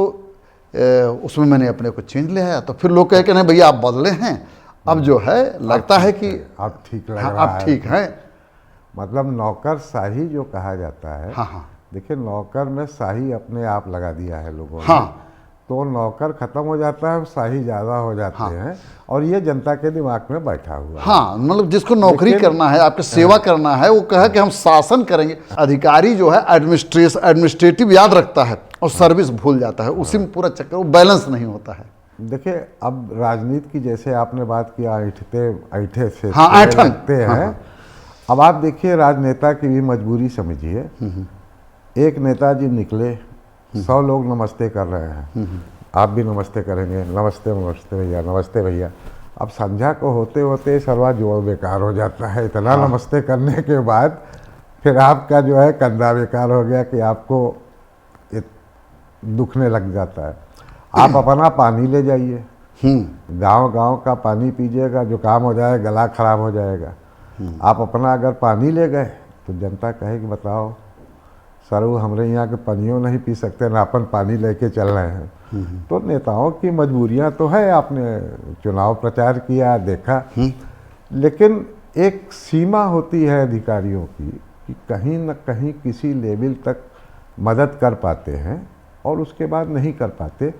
[SPEAKER 2] उसमें मैंने अपने को चेंज ले आया। तो फिर लोग कहे कि नहीं भैया आप बदले हैं, अब जो है लगता है कि
[SPEAKER 1] आप ठीक लग
[SPEAKER 2] हाँ,
[SPEAKER 1] रहा
[SPEAKER 2] आप
[SPEAKER 1] है।
[SPEAKER 2] ठीक हैं।
[SPEAKER 1] मतलब नौकरशाही जो कहा जाता है,
[SPEAKER 2] हाँ हाँ
[SPEAKER 1] देखिए नौकर में शाही अपने आप लगा दिया है लोगों ने।
[SPEAKER 2] हाँ,
[SPEAKER 1] तो नौकर खत्म हो जाता है, शाही ज़्यादा हो जाते हैं, और ये जनता के दिमाग में बैठा हुआ है।
[SPEAKER 2] हाँ, मतलब जिसको नौकरी
[SPEAKER 1] लेकिन-
[SPEAKER 2] करना है, आपकी सेवा करना है, वो कहे कि हम शासन करेंगे। अधिकारी जो है एडमिनिस्ट्रेटिव याद रखता है और सर्विस भूल जाता है, उसी में पूरा चक्कर, वो बैलेंस नहीं होता है।
[SPEAKER 1] देखिए अब राजनीति की जैसे आपने बात किया, ऐठे से
[SPEAKER 2] हाँ,
[SPEAKER 1] तेरे
[SPEAKER 2] ऐंठन।
[SPEAKER 1] लगते हैं। अब आप देखिए राजनेता की भी मजबूरी समझिए। एक नेताजी निकले, 100 लोग नमस्ते कर रहे हैं, आप भी नमस्ते करेंगे, नमस्ते नमस्ते भैया, नमस्ते भैया। अब संध्या को होते होते सर्वा जोड़ बेकार हो जाता है। इतना नमस्ते करने के बाद फिर आपका जो है कंधा बेकार हो गया कि आपको दुखने लग जाता है। आप अपना पानी ले जाइए, गांव का पानी पीजिएगा, जो काम हो जाए, गला खराब हो जाएगा। आप अपना अगर पानी ले गए तो जनता कहे कि बताओ सरू हमरे यहाँ के पानियों नहीं पी सकते ना, अपन पानी लेके चल रहे हैं। तो नेताओं की मजबूरियाँ तो है। आपने चुनाव प्रचार किया, देखा, लेकिन एक सीमा होती है अधिकारियों की कि कहीं न कहीं किसी लेवल तक मदद कर पाते हैं और उसके बाद नहीं कर पाते।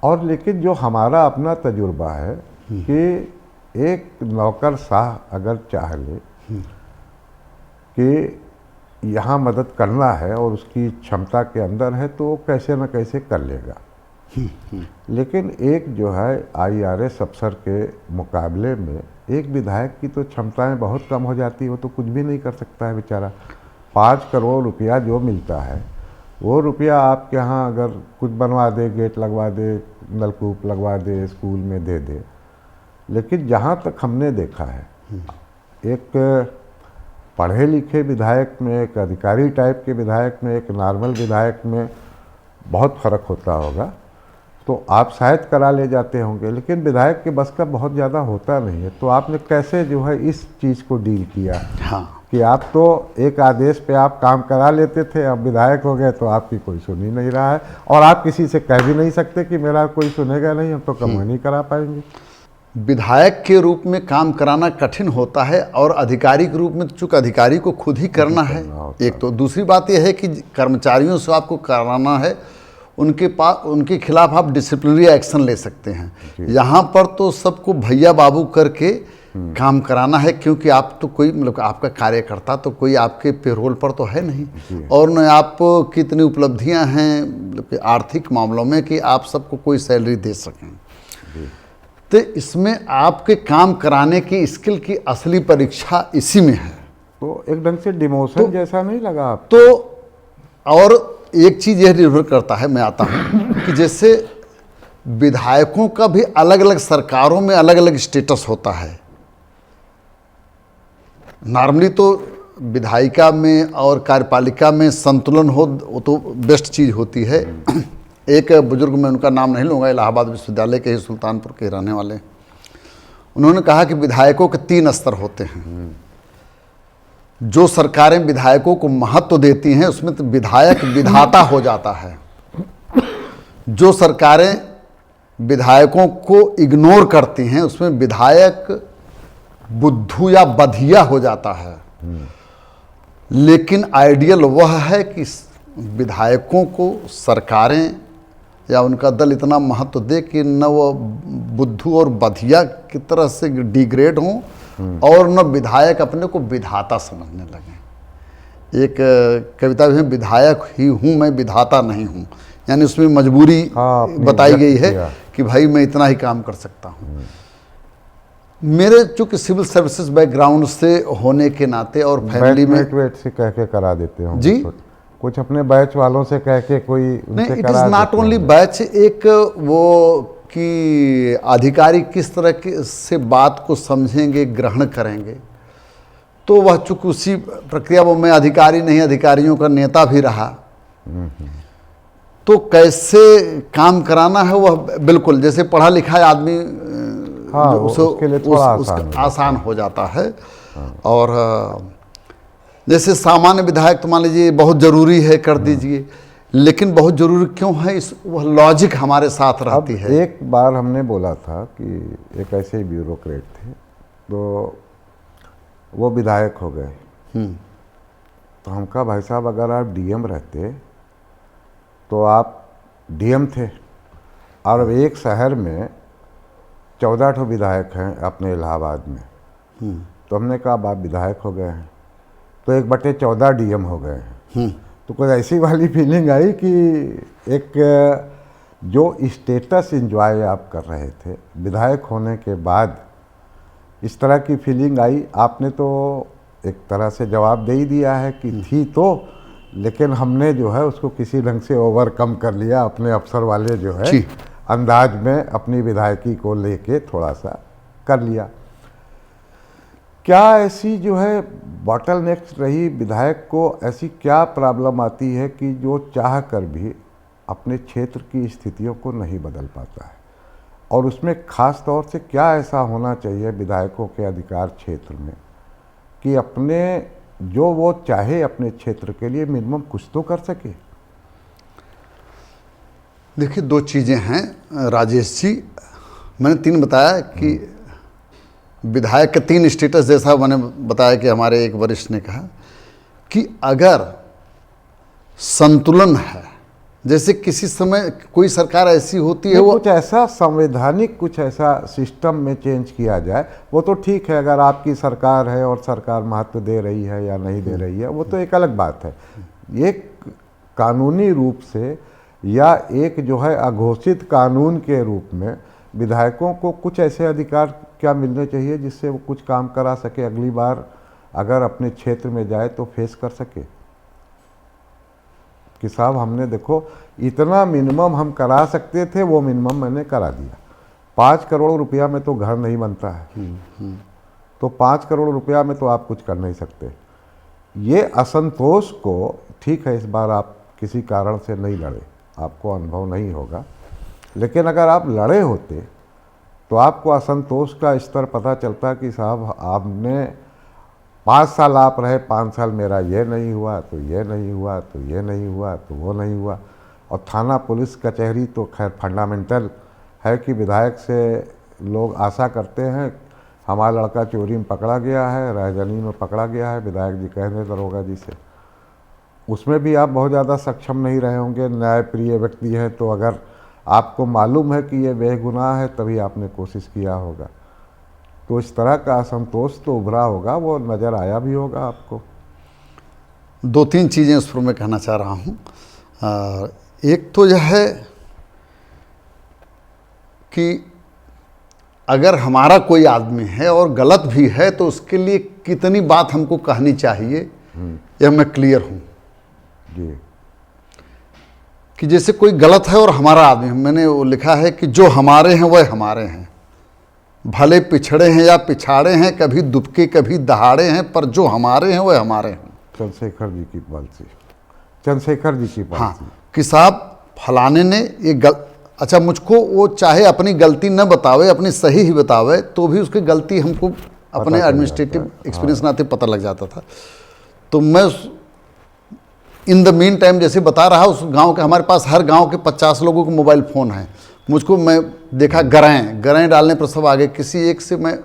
[SPEAKER 1] और लेकिन जो हमारा अपना तजुर्बा है कि एक नौकरशाह अगर चाह ले कि यहाँ मदद करना है और उसकी क्षमता के अंदर है, तो वो कैसे न कैसे कर लेगा। लेकिन एक जो है IRS अफसर के मुकाबले में एक विधायक की तो क्षमताएं बहुत कम हो जाती है। वो तो कुछ भी नहीं कर सकता है बेचारा। 5 करोड़ रुपया जो मिलता है, वो रुपया आपके यहाँ अगर कुछ बनवा दे, गेट लगवा दे, नलकूप लगवा दे, स्कूल में दे दे। लेकिन जहाँ तक हमने देखा है, एक पढ़े लिखे विधायक में, एक अधिकारी टाइप के विधायक में, एक नॉर्मल विधायक में बहुत फ़र्क होता होगा। तो आप शायद करा ले जाते होंगे, लेकिन विधायक के बस का बहुत ज़्यादा होता नहीं है। तो आपने कैसे जो है इस चीज़ को डील किया?
[SPEAKER 2] हाँ,
[SPEAKER 1] कि आप तो एक आदेश पे आप काम करा लेते थे, अब विधायक हो गए तो आपकी कोई सुन ही नहीं रहा है, और आप किसी से कह भी नहीं सकते कि मेरा कोई सुनेगा नहीं, हम तो कम नहीं करा पाएंगे।
[SPEAKER 2] विधायक के रूप में काम कराना कठिन होता है, और अधिकारी के रूप में चूँकि अधिकारी को खुद ही करना है एक तो। दूसरी बात यह है कि कर्मचारियों से आपको कराना है, उनके खिलाफ आप डिसिप्लिनरी एक्शन ले सकते हैं। यहाँ पर तो सबको भैया बाबू करके काम कराना है, क्योंकि आप तो कोई मतलब आपका कार्यकर्ता तो कोई आपके पेरोल पर तो है नहीं, और न आप कितनी उपलब्धियां हैं मतलब आर्थिक मामलों में कि आप सबको कोई सैलरी दे सकें। तो इसमें आपके काम कराने की स्किल की असली परीक्षा इसी में है।
[SPEAKER 1] तो एक ढंग से डिमोशन जैसा नहीं लगा आप?
[SPEAKER 2] तो और एक चीज़ यह निर्भर करता है, मैं आता हूँ कि जैसे विधायकों का भी अलग अलग सरकारों में अलग अलग स्टेटस होता है। नॉर्मली तो विधायिका में और कार्यपालिका में संतुलन हो वो तो बेस्ट चीज़ होती है। एक बुजुर्ग, मैं उनका नाम नहीं लूँगा, इलाहाबाद विश्वविद्यालय के ही सुल्तानपुर के रहने वाले, उन्होंने कहा कि विधायकों के 3 स्तर होते हैं। जो सरकारें विधायकों को महत्व देती हैं उसमें तो विधायक विधाता हो जाता है। जो सरकारें विधायकों को इग्नोर करती हैं उसमें विधायक बुद्धू या बधिया हो जाता है। लेकिन आइडियल वह है कि विधायकों को सरकारें या उनका दल इतना महत्व दे कि न वो बुद्धू और बधिया की तरह से डिग्रेड हों और न विधायक अपने को विधाता समझने लगें। एक कविता में विधायक ही हूँ मैं विधाता नहीं हूँ, यानी उसमें मजबूरी बताई गई है कि भाई मैं इतना ही काम कर सकता हूँ। मेरे चूंकि सिविल सर्विसेज बैकग्राउंड से होने के नाते और फैमिली में
[SPEAKER 1] वेट से कह के करा देते हो
[SPEAKER 2] जी,
[SPEAKER 1] कुछ अपने बैच वालों से कह के कोई
[SPEAKER 2] नहीं, it is not only batch, एक वो कि अधिकारी किस तरह से बात को समझेंगे, ग्रहण करेंगे, तो वह चूंकि उसी प्रक्रिया वो, मैं अधिकारी नहीं अधिकारियों का नेता भी रहा, तो कैसे काम कराना है वह बिल्कुल जैसे पढ़ा लिखा आदमी
[SPEAKER 1] उसके लिए थोड़ा
[SPEAKER 2] आसान हो जाता है। और जैसे सामान्य विधायक तो मान लीजिए बहुत ज़रूरी है कर दीजिए, लेकिन बहुत ज़रूरी क्यों है, इस वह लॉजिक हमारे साथ रहती है।
[SPEAKER 1] एक बार हमने बोला था कि एक ऐसे ब्यूरोक्रेट थे तो वो विधायक हो गए, तो हम कहा भाई साहब अगर आप डीएम रहते तो आप डीएम थे, और एक शहर में 14 ठो विधायक हैं अपने इलाहाबाद में, तो हमने कहा आप विधायक हो गए हैं तो 1/14 डीएम हो गए हैं। तो कुछ ऐसी वाली फीलिंग आई कि एक जो स्टेटस एंजॉय आप कर रहे थे विधायक होने के बाद, इस तरह की फीलिंग आई। आपने तो एक तरह से जवाब दे ही दिया है कि थी तो, लेकिन हमने जो है उसको किसी ढंग से ओवरकम कर लिया, अपने अफसर वाले जो है अंदाज में अपनी विधायकी को लेके थोड़ा सा कर लिया। क्या ऐसी जो है बॉटल नेक्स रही विधायक को, ऐसी क्या प्रॉब्लम आती है कि जो चाह कर भी अपने क्षेत्र की स्थितियों को नहीं बदल पाता है, और उसमें खास तौर से क्या ऐसा होना चाहिए विधायकों के अधिकार क्षेत्र में कि अपने जो वो चाहे अपने क्षेत्र के लिए मिनिमम कुछ तो कर सके?
[SPEAKER 2] देखिए 2 चीज़ें हैं राजेश जी, मैंने 3 बताया कि विधायक के 3 स्टेटस, जैसा मैंने बताया कि हमारे एक वरिष्ठ ने कहा कि अगर संतुलन है, जैसे किसी समय कोई सरकार ऐसी होती है वो
[SPEAKER 1] कुछ ऐसा संवैधानिक कुछ ऐसा सिस्टम में चेंज किया जाए, वो तो ठीक है अगर आपकी सरकार है और सरकार महत्व दे रही है या नहीं दे रही है वो तो एक अलग बात है। एक कानूनी रूप से या एक जो है अघोषित कानून के रूप में विधायकों को कुछ ऐसे अधिकार क्या मिलने चाहिए जिससे वो कुछ काम करा सके, अगली बार अगर अपने क्षेत्र में जाए तो फेस कर सके कि साहब हमने देखो इतना मिनिमम हम करा सकते थे, वो मिनिमम मैंने करा दिया। 5 करोड़ रुपया में तो घर नहीं बनता है, तो 5 करोड़ रुपया में तो आप कुछ कर नहीं सकते। ये असंतोष को, ठीक है इस बार आप किसी कारण से नहीं लड़े, आपको अनुभव नहीं होगा, लेकिन अगर आप लड़े होते तो आपको असंतोष का स्तर पता चलता कि साहब आपने 5 साल आप रहे, 5 साल मेरा ये नहीं हुआ तो ये नहीं हुआ तो ये नहीं हुआ तो वो नहीं हुआ। और थाना पुलिस कचहरी तो खैर फंडामेंटल है कि विधायक से लोग आशा करते हैं हमारा लड़का चोरी में पकड़ा गया है, राजधानी में पकड़ा गया है, विधायक जी कह दें दरोगा जी से। उसमें भी आप बहुत ज़्यादा सक्षम नहीं रहे होंगे, न्यायप्रिय व्यक्ति हैं, तो अगर आपको मालूम है कि ये बेगुनाह है तभी आपने कोशिश किया होगा। तो इस तरह का असंतोष तो उभरा होगा, वो नज़र आया भी होगा आपको।
[SPEAKER 2] 2-3 चीज़ें उस पर मैं कहना चाह रहा हूँ। एक तो यह है कि अगर हमारा कोई आदमी है और गलत भी है तो उसके लिए कितनी बात हमको कहनी चाहिए, यह मैं क्लियर हूँ
[SPEAKER 1] जी।
[SPEAKER 2] कि जैसे कोई गलत है और हमारा आदमी, मैंने वो लिखा है कि जो हमारे हैं वह हमारे हैं, भले पिछड़े हैं या पिछाड़े हैं, कभी दुबके कभी दहाड़े हैं, पर जो हमारे हैं वह हमारे हैं।
[SPEAKER 1] चंद्रशेखर जी की पॉलिसी, चंद्रशेखर जी की पॉलिसी।
[SPEAKER 2] हाँ कि साहब फलाने ने ये अच्छा, मुझको वो चाहे अपनी गलती न बतावे, अपनी सही ही बतावे, तो भी उसकी गलती हमको अपने एडमिनिस्ट्रेटिव एक्सपीरियंस नाते पता लग जाता था। तो मैं इन द मीन टाइम जैसे बता रहा, उस गांव के, हमारे पास हर गांव के 50 लोगों को मोबाइल फ़ोन है। मुझको, मैं देखा गराएँ डालने पर सब आगे, किसी एक से मैं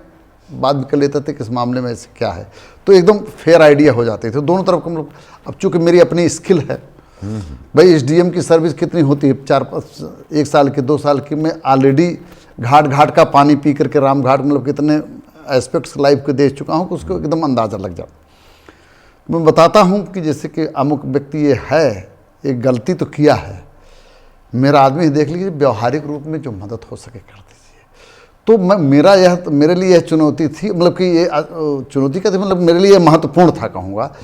[SPEAKER 2] बात भी कर लेता था कि इस मामले में ऐसे क्या है, तो एकदम फेयर आइडिया हो जाते थे दोनों तरफ हम लोग। अब चूँकि मेरी अपनी स्किल है भाई, एसडीएम की सर्विस कितनी होती है, 1 साल की 2 साल की, मैं ऑलरेडी घाट का पानी पी करके राम घाट मतलब कितने एस्पेक्ट्स लाइफ के देख चुका हूँ कि उसको एकदम अंदाज़ा लग जाता। मैं बताता हूँ कि जैसे कि अमुक व्यक्ति ये है, एक गलती तो किया है, मेरा आदमी देख लीजिए, व्यवहारिक रूप में जो मदद हो सके कर दीजिए। तो मेरे लिए यह चुनौती थी, मतलब कि ये चुनौती क्या थी, मतलब मेरे लिए महत्वपूर्ण था कहूँगा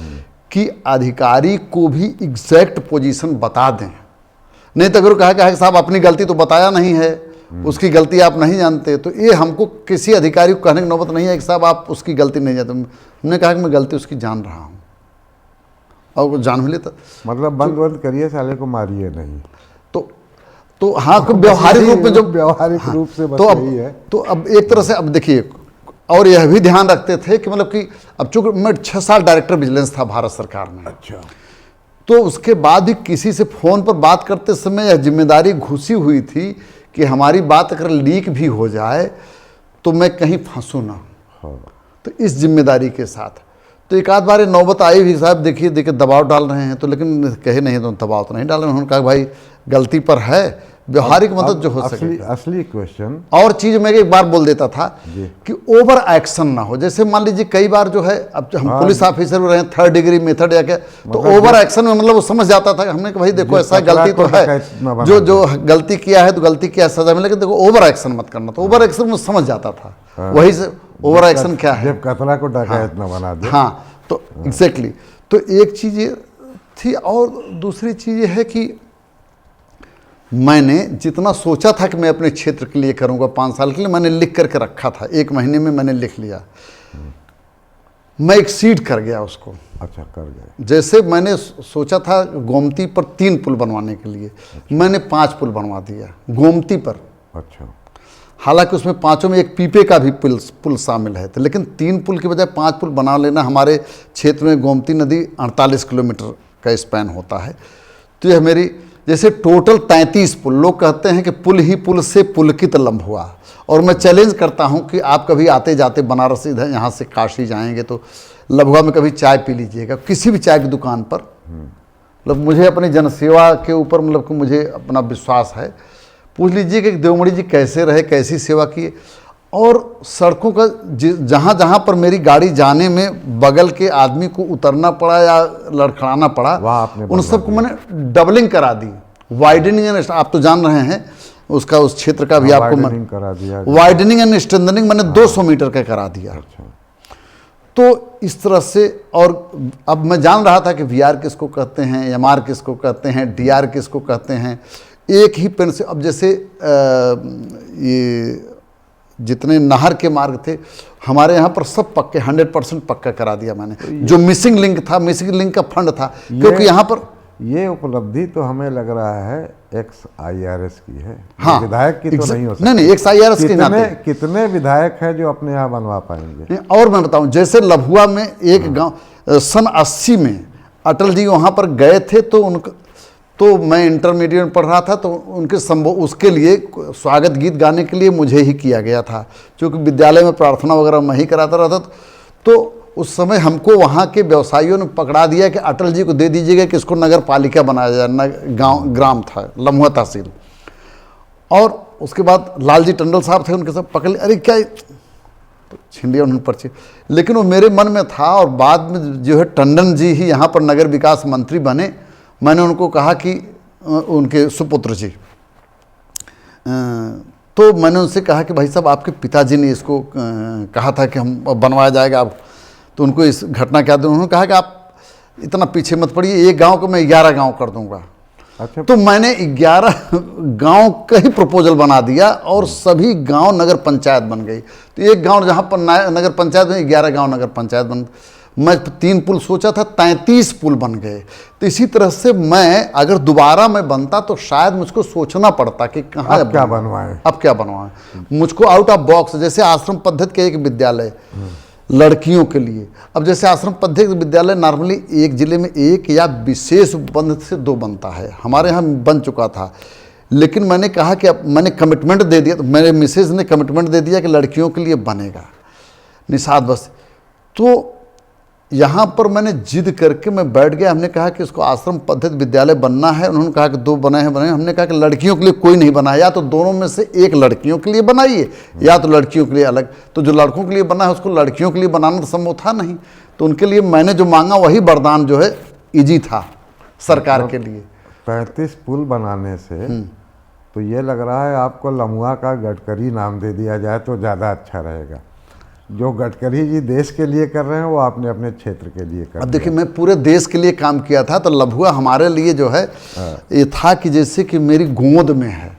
[SPEAKER 2] कि अधिकारी को भी एग्जैक्ट पोजीशन बता दें। नहीं तो अगर कहा कि साहब अपनी गलती तो बताया नहीं है, उसकी गलती आप नहीं जानते, तो ये हमको किसी अधिकारी को कहने की नौबत नहीं है कि साहब आप उसकी गलती नहीं जानते। हमने कहा कि मैं गलती उसकी जान रहा हूँ और वो जान भी लेता,
[SPEAKER 1] मतलब बंद करिए, साले को मारिए नहीं।
[SPEAKER 2] तो हाँ, व्यवहारिक रूप में जो
[SPEAKER 1] व्यवहारिक रूप से बस यही है।
[SPEAKER 2] तो अब एक तरह से अब देखिए, और यह भी ध्यान रखते थे कि मतलब कि अब चूंकि मैं 6 साल डायरेक्टर विजिलेंस था भारत सरकार में।
[SPEAKER 1] अच्छा।
[SPEAKER 2] तो उसके बाद भी किसी से फ़ोन पर बात करते समय यह जिम्मेदारी घुसी हुई थी कि हमारी बात अगर लीक भी हो जाए तो मैं कहीं फंसूँ ना।
[SPEAKER 1] हाँ।
[SPEAKER 2] तो इस जिम्मेदारी के साथ तो एक आध बार नौबत आई भी, साहब देखिए दबाव डाल रहे हैं, तो लेकिन कहे नहीं तो दबाव तो नहीं डाल रहे हैं। उन्होंने कहा भाई गलती पर है, व्यवहारिक मदद जो हो सके।
[SPEAKER 1] असली क्वेश्चन
[SPEAKER 2] और चीज़ मैं एक बार बोल देता था कि ओवर एक्शन ना हो। जैसे मान लीजिए कई बार जो है, अब हम पुलिस ऑफिसर रहे, 3rd डिग्री मेथड या क्या, तो ओवर एक्शन में मतलब वो समझ जाता था। हमने कहा भाई देखो ऐसा गलती तो है, जो गलती किया है तो गलती किया, सजा मिले, लेकिन देखो ओवर एक्शन मत करना। तो ओवर एक्शन में समझ जाता था, वही से ओवर एक्शन क्या है,
[SPEAKER 1] जब कतरा को डकैत न बना दे।
[SPEAKER 2] हाँ, तो एग्जैक्टली। तो एक चीज़ ये थी, और दूसरी चीज़ ये है कि मैंने जितना सोचा था कि मैं अपने क्षेत्र के लिए करूंगा 5 साल के लिए, मैंने लिख करके रखा था, 1 महीने में मैंने लिख लिया। मैं एक्सीड कर गया उसको।
[SPEAKER 1] अच्छा, कर गए।
[SPEAKER 2] जैसे मैंने सोचा था गोमती पर 3 पुल बनवाने के लिए, मैंने 5 पुल बनवा दिया गोमती पर।
[SPEAKER 1] अच्छा।
[SPEAKER 2] हालांकि उसमें 5 में एक पीपे का भी पुल शामिल है, तो लेकिन 3 पुल के बजाय 5 पुल बना लेना। हमारे क्षेत्र में गोमती नदी 48 किलोमीटर का स्पैन होता है। तो यह मेरी, जैसे टोटल 33 पुल, लोग कहते हैं कि पुल ही पुल से पुलकित लंब हुआ। और मैं चैलेंज करता हूं कि आप कभी आते जाते बनारस इधर यहाँ से काशी जाएंगे तो लभुआ में कभी चाय पी लीजिएगा, किसी भी चाय की दुकान पर। मतलब मुझे अपनी जनसेवा के ऊपर मतलब कि मुझे अपना विश्वास है। पूछ लीजिए कि देवमणि जी कैसे रहे, कैसी सेवा किए। और सड़कों का जहाँ जहाँ पर मेरी गाड़ी जाने में बगल के आदमी को उतरना पड़ा या लड़खड़ाना पड़ा, उन सबको मैंने डबलिंग करा दी, वाइडनिंग। आप तो जान रहे हैं उसका, उस क्षेत्र का भी आपको
[SPEAKER 1] करा दिया,
[SPEAKER 2] वाइडनिंग एंड स्ट्रेंथनिंग मैंने 200 मीटर का करा दिया।
[SPEAKER 1] अच्छा।
[SPEAKER 2] तो इस तरह से, और अब मैं जान रहा था कि वीआर किसको कहते हैं, एमआर किसको कहते हैं, डीआर किसको कहते हैं। एक ही पेन से, अब जैसे ये जितने नहर के मार्ग थे हमारे यहाँ पर सब पक्के 100% पक्का करा दिया मैंने। जो मिसिंग लिंक था, मिसिंग लिंक का फंड था, क्योंकि यहाँ पर
[SPEAKER 1] ये उपलब्धि तो हमें लग रहा है एक्स IRS की है।
[SPEAKER 2] हाँ,
[SPEAKER 1] विधायक की तो नहीं हो सकती।
[SPEAKER 2] नहीं, एक्स IRS के नाते
[SPEAKER 1] कितने विधायक हैं जो अपने यहाँ बनवा पाएंगे।
[SPEAKER 2] और मैं बताऊं, जैसे लभुआ में एक गांव सन 80 में अटल जी वहाँ पर गए थे, तो मैं इंटरमीडिएट में पढ़ रहा था, तो उनके उसके लिए स्वागत गीत गाने के लिए मुझे ही किया गया था, क्योंकि विद्यालय में प्रार्थना वगैरह मैं ही कराता रहता। तो उस समय हमको वहाँ के व्यवसायियों ने पकड़ा दिया कि अटल जी को दे दीजिएगा कि इसको नगर पालिका बनाया जाए। ग्राम था लम्हुआ तहसील। और उसके बाद लालजी टंडन साहब थे, उनके साथ पकड़, अरे क्या, तो छीन लिया उन्होंने पर्ची। लेकिन वो मेरे मन में था, और बाद में जो है टंडन जी ही यहाँ पर नगर विकास मंत्री बने। मैंने उनको कहा कि उनके सुपुत्र जी, तो मैंने उनसे कहा कि भाई साहब आपके पिताजी ने इसको कहा था कि हम बनवाया जाएगा। आप तो उनको इस घटना क्या दूँ, उन्होंने कहा कि आप इतना पीछे मत पड़िए, एक गांव को मैं 11 गांव कर दूंगा।
[SPEAKER 1] अच्छा।
[SPEAKER 2] तो मैंने 11 गांव का ही प्रपोजल बना दिया और सभी गांव नगर पंचायत बन गई। तो एक गांव जहां पर नगर पंचायत में 11 गांव नगर पंचायत बन। मैं 3 पुल सोचा था, 33 पुल बन गए। तो इसी तरह से मैं अगर दोबारा मैं बनता तो शायद मुझको सोचना पड़ता कि कहाँ
[SPEAKER 1] अब क्या बनवाएं।
[SPEAKER 2] अब क्या बनवाएं। मुझको आउट ऑफ बॉक्स, जैसे आश्रम पद्धति के एक विद्यालय लड़कियों के लिए। अब जैसे आश्रम पद्धति विद्यालय नॉर्मली एक जिले में 1 या विशेष बंद से 2 बनता है, हमारे यहाँ बन चुका था। लेकिन मैंने कहा कि अब मैंने कमिटमेंट दे दिया, तो मेरे मिसेज ने कमिटमेंट दे दिया कि लड़कियों के लिए बनेगा निषाद बस। तो यहाँ पर मैंने जिद करके मैं बैठ गया। हमने कहा कि इसको आश्रम पद्धति विद्यालय बनना है। उन्होंने कहा कि 2 बने हैं। हमने कहा कि लड़कियों के लिए कोई नहीं बना है, या तो दोनों में से एक लड़कियों के लिए बनाइए या तो लड़कियों के लिए अलग। तो जो लड़कों के लिए बना है उसको लड़कियों के लिए बनाना तो संभव था नहीं। तो उनके लिए मैंने जो मांगा वही वरदान जो है ईजी था सरकार के लिए।
[SPEAKER 1] 35 पुल बनाने से तो ये लग रहा है आपको लम्हुआ का गडकरी नाम दे दिया जाए तो ज़्यादा अच्छा रहेगा। जो गडकरी जी देश के लिए कर रहे हैं वो आपने अपने क्षेत्र के लिए कर।
[SPEAKER 2] अब देखिए, मैं पूरे देश के लिए काम किया था, तो लम्हुआ हमारे लिए जो है ये था कि जैसे कि मेरी गोद में है,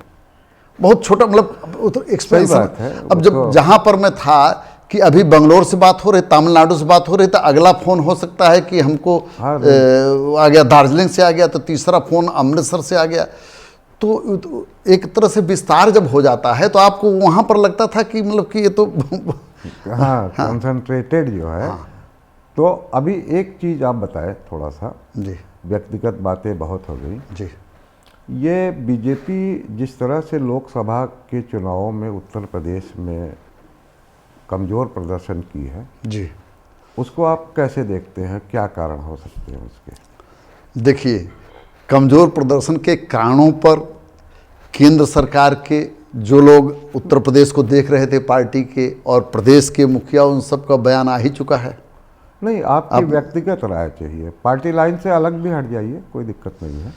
[SPEAKER 2] बहुत छोटा, मतलब एक्सपेंसिव
[SPEAKER 1] है।
[SPEAKER 2] अब जब जहाँ पर मैं था कि अभी बंगलोर से बात हो रही, तमिलनाडु से बात हो रही, तो अगला फ़ोन हो सकता है कि हमको आ गया दार्जिलिंग से आ गया, तो तीसरा फ़ोन अमृतसर से आ गया। तो एक तरह से विस्तार जब हो जाता है तो आपको वहाँ पर लगता था कि मतलब कि ये तो
[SPEAKER 1] हाँ, कंसंट्रेटेड जो है। तो अभी एक चीज़ आप बताएं थोड़ा सा
[SPEAKER 2] जी।
[SPEAKER 1] व्यक्तिगत बातें बहुत हो गई
[SPEAKER 2] जी।
[SPEAKER 1] ये बीजेपी जिस तरह से लोकसभा के चुनावों में उत्तर प्रदेश में कमज़ोर प्रदर्शन की है
[SPEAKER 2] जी,
[SPEAKER 1] उसको आप कैसे देखते हैं, क्या कारण हो सकते हैं उसके?
[SPEAKER 2] देखिए, कमज़ोर प्रदर्शन के कारणों पर केंद्र सरकार के जो लोग उत्तर प्रदेश को देख रहे थे पार्टी के और प्रदेश के मुखिया, उन सब का बयान आ ही चुका है।
[SPEAKER 1] नहीं, आपकी व्यक्तिगत राय चाहिए, पार्टी लाइन से अलग भी हट जाइए, कोई दिक्कत नहीं है।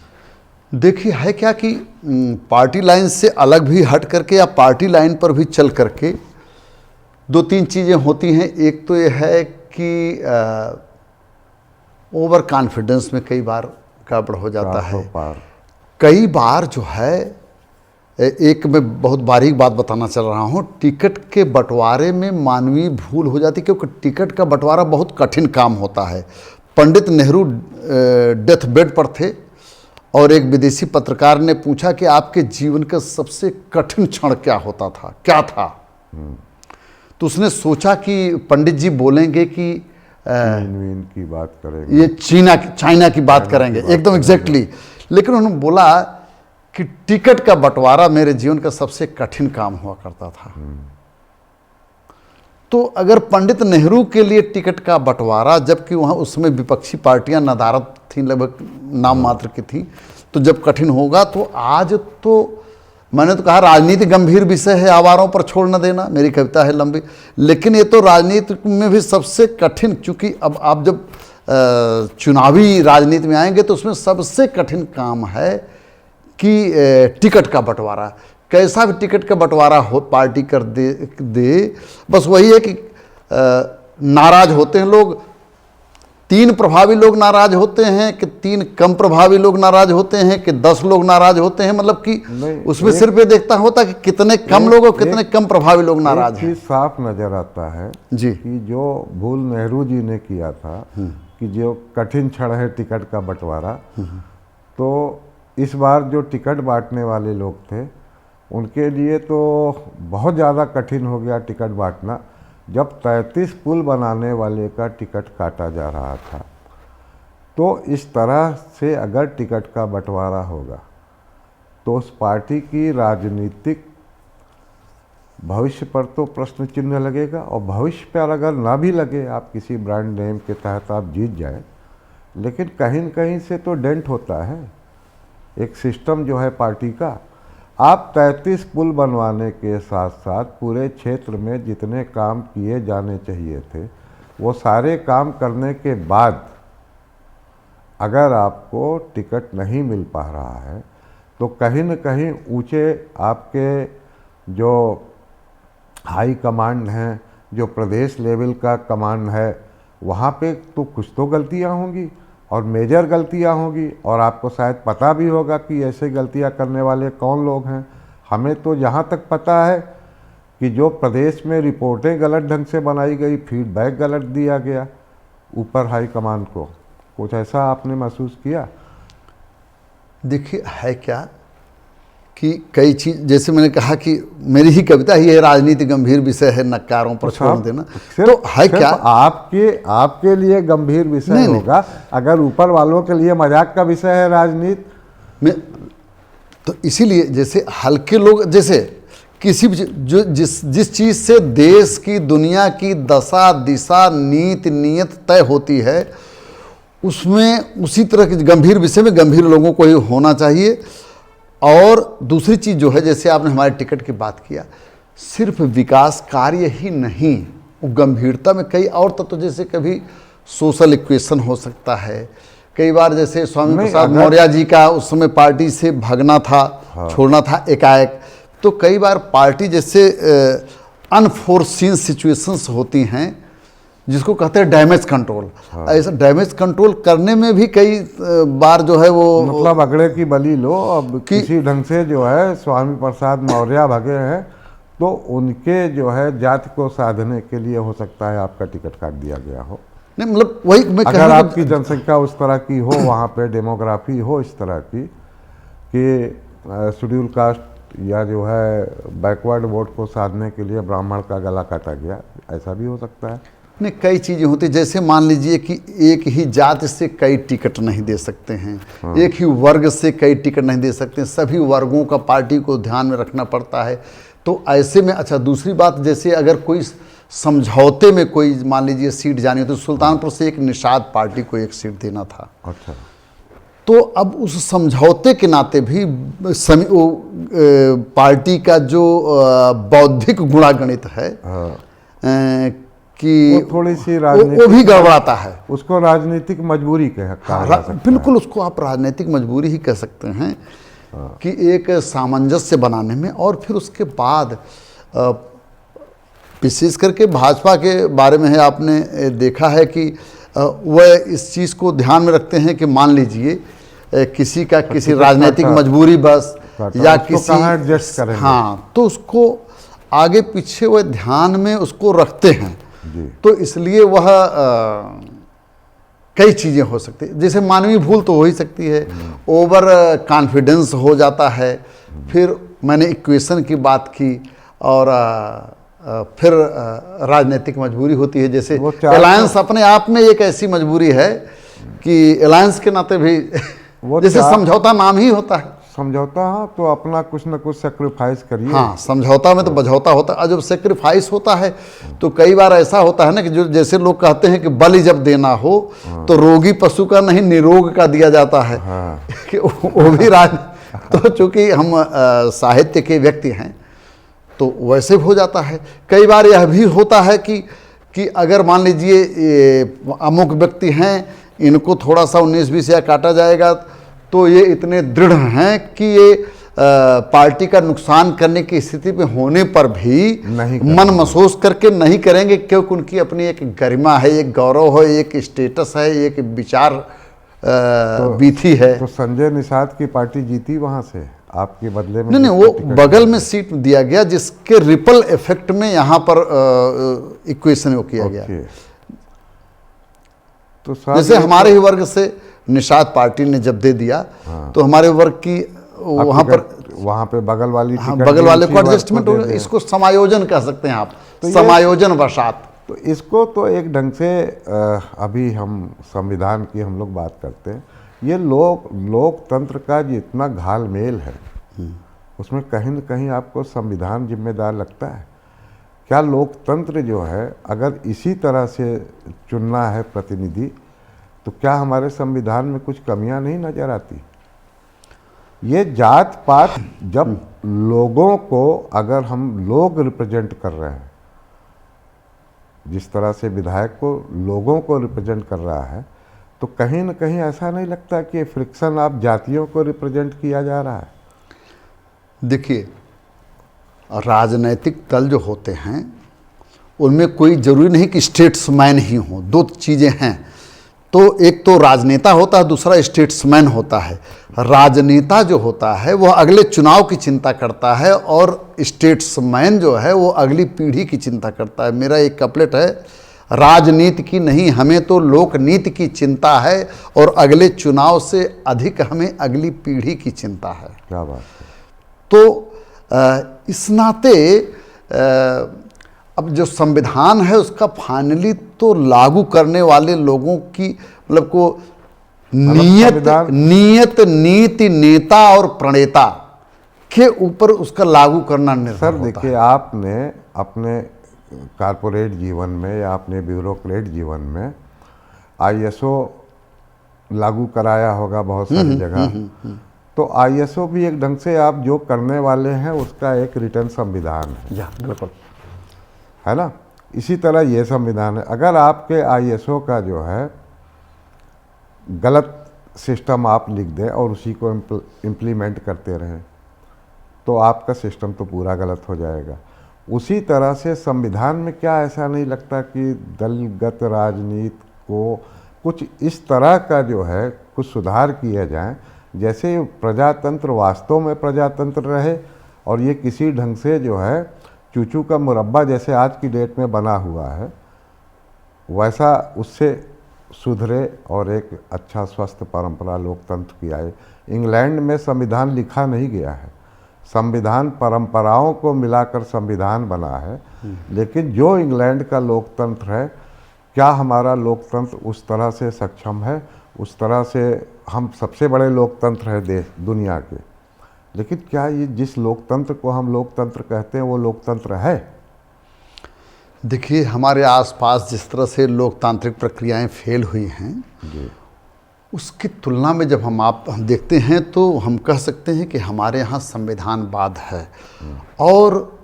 [SPEAKER 2] देखिए, है क्या कि पार्टी लाइन से अलग भी हट करके या पार्टी लाइन पर भी चल करके 2-3 चीज़ें होती हैं। एक तो ये है कि ओवर कॉन्फिडेंस में कई बार गड़बड़ हो जाता है। कई बार जो है, एक मैं बहुत बारीक बात बताना चल रहा हूँ, टिकट के बंटवारे में मानवीय भूल हो जाती, क्योंकि टिकट का बंटवारा बहुत कठिन काम होता है। पंडित नेहरू डेथ बेड पर थे और एक विदेशी पत्रकार ने पूछा कि आपके जीवन का सबसे कठिन क्षण क्या होता था, क्या था? तो उसने सोचा कि पंडित जी बोलेंगे कि
[SPEAKER 1] चीन की बात करेंगे,
[SPEAKER 2] ये चाइना की बात करेंगे, एकदम एग्जैक्टली। लेकिन उन्होंने बोला कि टिकट का बंटवारा मेरे जीवन का सबसे कठिन काम हुआ करता था। तो अगर पंडित नेहरू के लिए टिकट का बंटवारा, जबकि वहाँ उसमें विपक्षी पार्टियां नदारद थीं, लगभग नाम मात्र की थी, तो जब कठिन होगा, तो आज तो मैंने तो कहा राजनीति गंभीर विषय है, आवारों पर छोड़ न देना, मेरी कविता है लंबी। लेकिन ये तो राजनीति में भी सबसे कठिन, क्योंकि अब आप जब चुनावी राजनीति में आएंगे तो उसमें सबसे कठिन काम है कि टिकट का बंटवारा। कैसा भी टिकट का बंटवारा हो, पार्टी कर दे बस वही है कि नाराज होते हैं लोग। 3 प्रभावी लोग नाराज होते हैं कि 3 कम प्रभावी लोग नाराज होते हैं कि 10 लोग नाराज होते हैं, मतलब कि उसमें सिर्फ ये देखता होता कि कितने कम लोग और कितने कम प्रभावी लोग नाराज हैं।
[SPEAKER 1] साफ नजर आता है
[SPEAKER 2] जी
[SPEAKER 1] कि जो भूल नेहरू जी ने किया था कि जो कठिन क्षण है टिकट का बंटवारा, तो इस बार जो टिकट बांटने वाले लोग थे उनके लिए तो बहुत ज़्यादा कठिन हो गया टिकट बांटना, जब 33 पुल बनाने वाले का टिकट काटा जा रहा था। तो इस तरह से अगर टिकट का बंटवारा होगा तो उस पार्टी की राजनीतिक भविष्य पर तो प्रश्न चिन्ह लगेगा, और भविष्य पर अगर ना भी लगे, आप किसी ब्रांड नेम के तहत आप जीत जाए, लेकिन कहीं न कहीं से तो डेंट होता है एक सिस्टम जो है पार्टी का। आप 33 पुल बनवाने के साथ साथ पूरे क्षेत्र में जितने काम किए जाने चाहिए थे वो सारे काम करने के बाद अगर आपको टिकट नहीं मिल पा रहा है तो कहीं न कहीं ऊंचे आपके जो हाई कमांड हैं, जो प्रदेश लेवल का कमांड है, वहाँ पे तो कुछ तो गलतियाँ होंगी, और मेजर गलतियां होगी, और आपको शायद पता भी होगा कि ऐसे गलतियां करने वाले कौन लोग हैं। हमें तो यहाँ तक पता है कि जो प्रदेश में रिपोर्टें गलत ढंग से बनाई गई, फीडबैक गलत दिया गया ऊपर हाई कमान को, कुछ ऐसा आपने महसूस किया?
[SPEAKER 2] देखिए, है क्या कि कई चीज़, जैसे मैंने कहा कि मेरी ही कविता ही है, राजनीति गंभीर विषय है, नक्कारों पर छोड़ देना। तो है क्या,
[SPEAKER 1] आपके लिए गंभीर विषय होगा, अगर ऊपर वालों के लिए मजाक का विषय है राजनीति
[SPEAKER 2] में। तो इसीलिए जैसे हल्के लोग, जैसे किसी भी जो जिस चीज़ से देश की, दुनिया की दशा दिशा नीति नियत तय होती है, उसमें उसी तरह के गंभीर विषय में गंभीर लोगों को ही होना चाहिए। और दूसरी चीज़ जो है, जैसे आपने हमारे टिकट की बात किया, सिर्फ विकास कार्य ही नहीं, वो गंभीरता में कई और तत्व, जैसे कभी सोशल इक्वेशन हो सकता है। कई बार जैसे स्वामी प्रसाद मौर्य जी का उस समय पार्टी से भागना था, छोड़ना था एकाएक, तो कई बार पार्टी जैसे अनफोर्सीन सिचुएशंस होती हैं, जिसको कहते हैं डैमेज कंट्रोल। ऐसा डैमेज कंट्रोल करने में भी कई बार जो है वो,
[SPEAKER 1] मतलब अगड़े की बलि लो। अब किसी ढंग से जो है स्वामी प्रसाद मौर्य भागे हैं, तो उनके जो है जाति को साधने के लिए हो सकता है आपका टिकट काट दिया गया हो।
[SPEAKER 2] नहीं, मतलब वही मैं
[SPEAKER 1] अगर आपकी जनसंख्या उस तरह की हो, वहाँ पे डेमोग्राफी हो इस तरह की कि शेड्यूल कास्ट या जो है बैकवर्ड वोट को साधने के लिए ब्राह्मण का गला काटा गया, ऐसा भी हो सकता है।
[SPEAKER 2] नहीं, कई चीज़ें होती, जैसे मान लीजिए कि एक ही जाति से कई टिकट नहीं दे सकते हैं, एक ही वर्ग से कई टिकट नहीं दे सकते हैं, सभी वर्गों का पार्टी को ध्यान में रखना पड़ता है। तो ऐसे में, अच्छा दूसरी बात, जैसे अगर कोई समझौते में कोई मान लीजिए सीट जानी हो, तो सुल्तानपुर से एक निषाद पार्टी को एक सीट देना था।
[SPEAKER 1] अच्छा,
[SPEAKER 2] तो अब उस समझौते के नाते भी पार्टी का जो बौद्धिक गुणागणित है कि
[SPEAKER 1] वो थोड़ी सी
[SPEAKER 2] वो भी गड़बड़ाता है।
[SPEAKER 1] उसको राजनीतिक मजबूरी कहा जा सकता है।
[SPEAKER 2] बिल्कुल, उसको आप राजनीतिक मजबूरी ही कह सकते हैं कि एक सामंजस्य बनाने में। और फिर उसके बाद विशेष करके भाजपा के बारे में है, आपने देखा है कि वह इस चीज़ को ध्यान में रखते हैं कि मान लीजिए किसी का किसी राजनीतिक मजबूरी बस या किसी, हाँ, तो उसको आगे पीछे वह ध्यान में उसको रखते हैं। तो इसलिए वह कई चीज़ें हो सकती है, जैसे मानवीय भूल तो हो ही सकती है, ओवर कॉन्फिडेंस हो जाता है। फिर मैंने इक्वेशन की बात की, और फिर राजनीतिक मजबूरी होती है। जैसे अलायंस अपने आप में एक ऐसी मजबूरी है कि अलायंस के नाते भी जैसे समझौता नाम ही होता है
[SPEAKER 1] समझौता, हाँ, तो अपना कुछ ना कुछ सेक्रीफाइस करिए।
[SPEAKER 2] हाँ, समझौता में तो बझौता होता है, और जब सेक्रीफाइस होता है तो कई बार ऐसा होता है ना कि जो जैसे लोग कहते हैं कि बलि जब देना हो तो रोगी पशु का नहीं, निरोग का दिया जाता है। कि वो भी तो चूंकि हम साहित्य के व्यक्ति हैं तो वैसे हो जाता है। कई बार यह भी होता है कि अगर मान लीजिए अमुक व्यक्ति हैं, इनको थोड़ा सा 19-20 या काटा जाएगा, तो ये इतने दृढ़ हैं कि ये पार्टी का नुकसान करने की स्थिति में होने पर भी मन महसूस करके नहीं करेंगे, क्योंकि उनकी अपनी एक गरिमा है, एक गौरव है, एक स्टेटस है, एक विचार बीथी है।
[SPEAKER 1] तो संजय निषाद की पार्टी जीती वहां से आपके बदले में?
[SPEAKER 2] नहीं, वो बगल में सीट दिया गया, जिसके रिपल इफेक्ट में यहाँ पर इक्वेशन वो किया गया।
[SPEAKER 1] तो
[SPEAKER 2] जैसे हमारे ही वर्ग से निषाद पार्टी ने जब दे दिया, तो हमारे वर्ग की
[SPEAKER 1] वहाँ पे बगल वाली,
[SPEAKER 2] हाँ, बगल वाले को एडजस्टमेंट हो गया। इसको समायोजन कह सकते हैं आप, तो समायोजन वशात।
[SPEAKER 1] तो इसको तो एक ढंग से अभी हम संविधान की हम लोग बात करते हैं, ये लोकतंत्र का जितना घालमेल है उसमें कहीं न कहीं आपको संविधान जिम्मेदार लगता है क्या? लोकतंत्र जो है अगर इसी तरह से चुनना है प्रतिनिधि, तो क्या हमारे संविधान में कुछ कमियां नहीं नजर आती? ये जात पात, जब लोगों को अगर हम लोग रिप्रेजेंट कर रहे हैं, जिस तरह से विधायक को लोगों को रिप्रेजेंट कर रहा है, तो कहीं न कहीं ऐसा नहीं लगता कि फ्रिक्शन आप जातियों को रिप्रेजेंट किया जा रहा है?
[SPEAKER 2] देखिए, राजनैतिक दल जो होते हैं उनमें कोई ज़रूरी नहीं कि स्टेट्समैन ही हों। दो चीज़ें हैं तो एक तो राजनेता होता है, दूसरा स्टेट्समैन होता है। राजनेता जो होता है वो अगले चुनाव की चिंता करता है और स्टेट्समैन जो है वो अगली पीढ़ी की चिंता करता है। मेरा एक कपलेट है, राजनीति की नहीं हमें तो लोकनीति की चिंता है और अगले चुनाव से अधिक हमें अगली पीढ़ी की चिंता है।
[SPEAKER 1] क्या बात है।
[SPEAKER 2] तो इस नाते अब जो संविधान है उसका फाइनली तो लागू करने वाले लोगों की मतलब को नीयत नीति नेता और प्रणेता के ऊपर उसका लागू करना निर्भर
[SPEAKER 1] सर
[SPEAKER 2] होता
[SPEAKER 1] देखिए,
[SPEAKER 2] है।
[SPEAKER 1] आपने अपने कारपोरेट जीवन में या अपने ब्यूरोक्रेट जीवन में आईएसओ लागू कराया होगा बहुत सारी जगह। तो आईएसओ भी एक ढंग से आप जो करने वाले हैं उसका एक रिटर्न संविधान है,
[SPEAKER 2] बिल्कुल
[SPEAKER 1] है ना। इसी तरह ये संविधान है। अगर आपके आईएसओ का जो है गलत सिस्टम आप लिख दें और उसी को इम्प्लीमेंट करते रहें तो आपका सिस्टम तो पूरा गलत हो जाएगा। उसी तरह से संविधान में क्या ऐसा नहीं लगता कि दलगत राजनीति को कुछ इस तरह का जो है कुछ सुधार किया जाए जैसे प्रजातंत्र वास्तव में प्रजातंत्र रहे और ये किसी ढंग से जो है चूचू का मुरब्बा जैसे आज की डेट में बना हुआ है वैसा उससे सुधरे और एक अच्छा स्वस्थ परंपरा लोकतंत्र की आए। इंग्लैंड में संविधान लिखा नहीं गया है, संविधान परंपराओं को मिलाकर संविधान बना है। लेकिन जो इंग्लैंड का लोकतंत्र है, क्या हमारा लोकतंत्र उस तरह से सक्षम है? उस तरह से हम सबसे बड़े लोकतंत्र है देश दुनिया के, लेकिन क्या ये जिस लोकतंत्र को हम लोकतंत्र कहते हैं वो लोकतंत्र है?
[SPEAKER 2] देखिए, हमारे आसपास जिस तरह से लोकतांत्रिक प्रक्रियाएं फेल हुई हैं उसकी तुलना में जब हम देखते हैं तो हम कह सकते हैं कि हमारे यहाँ संविधानवाद है। और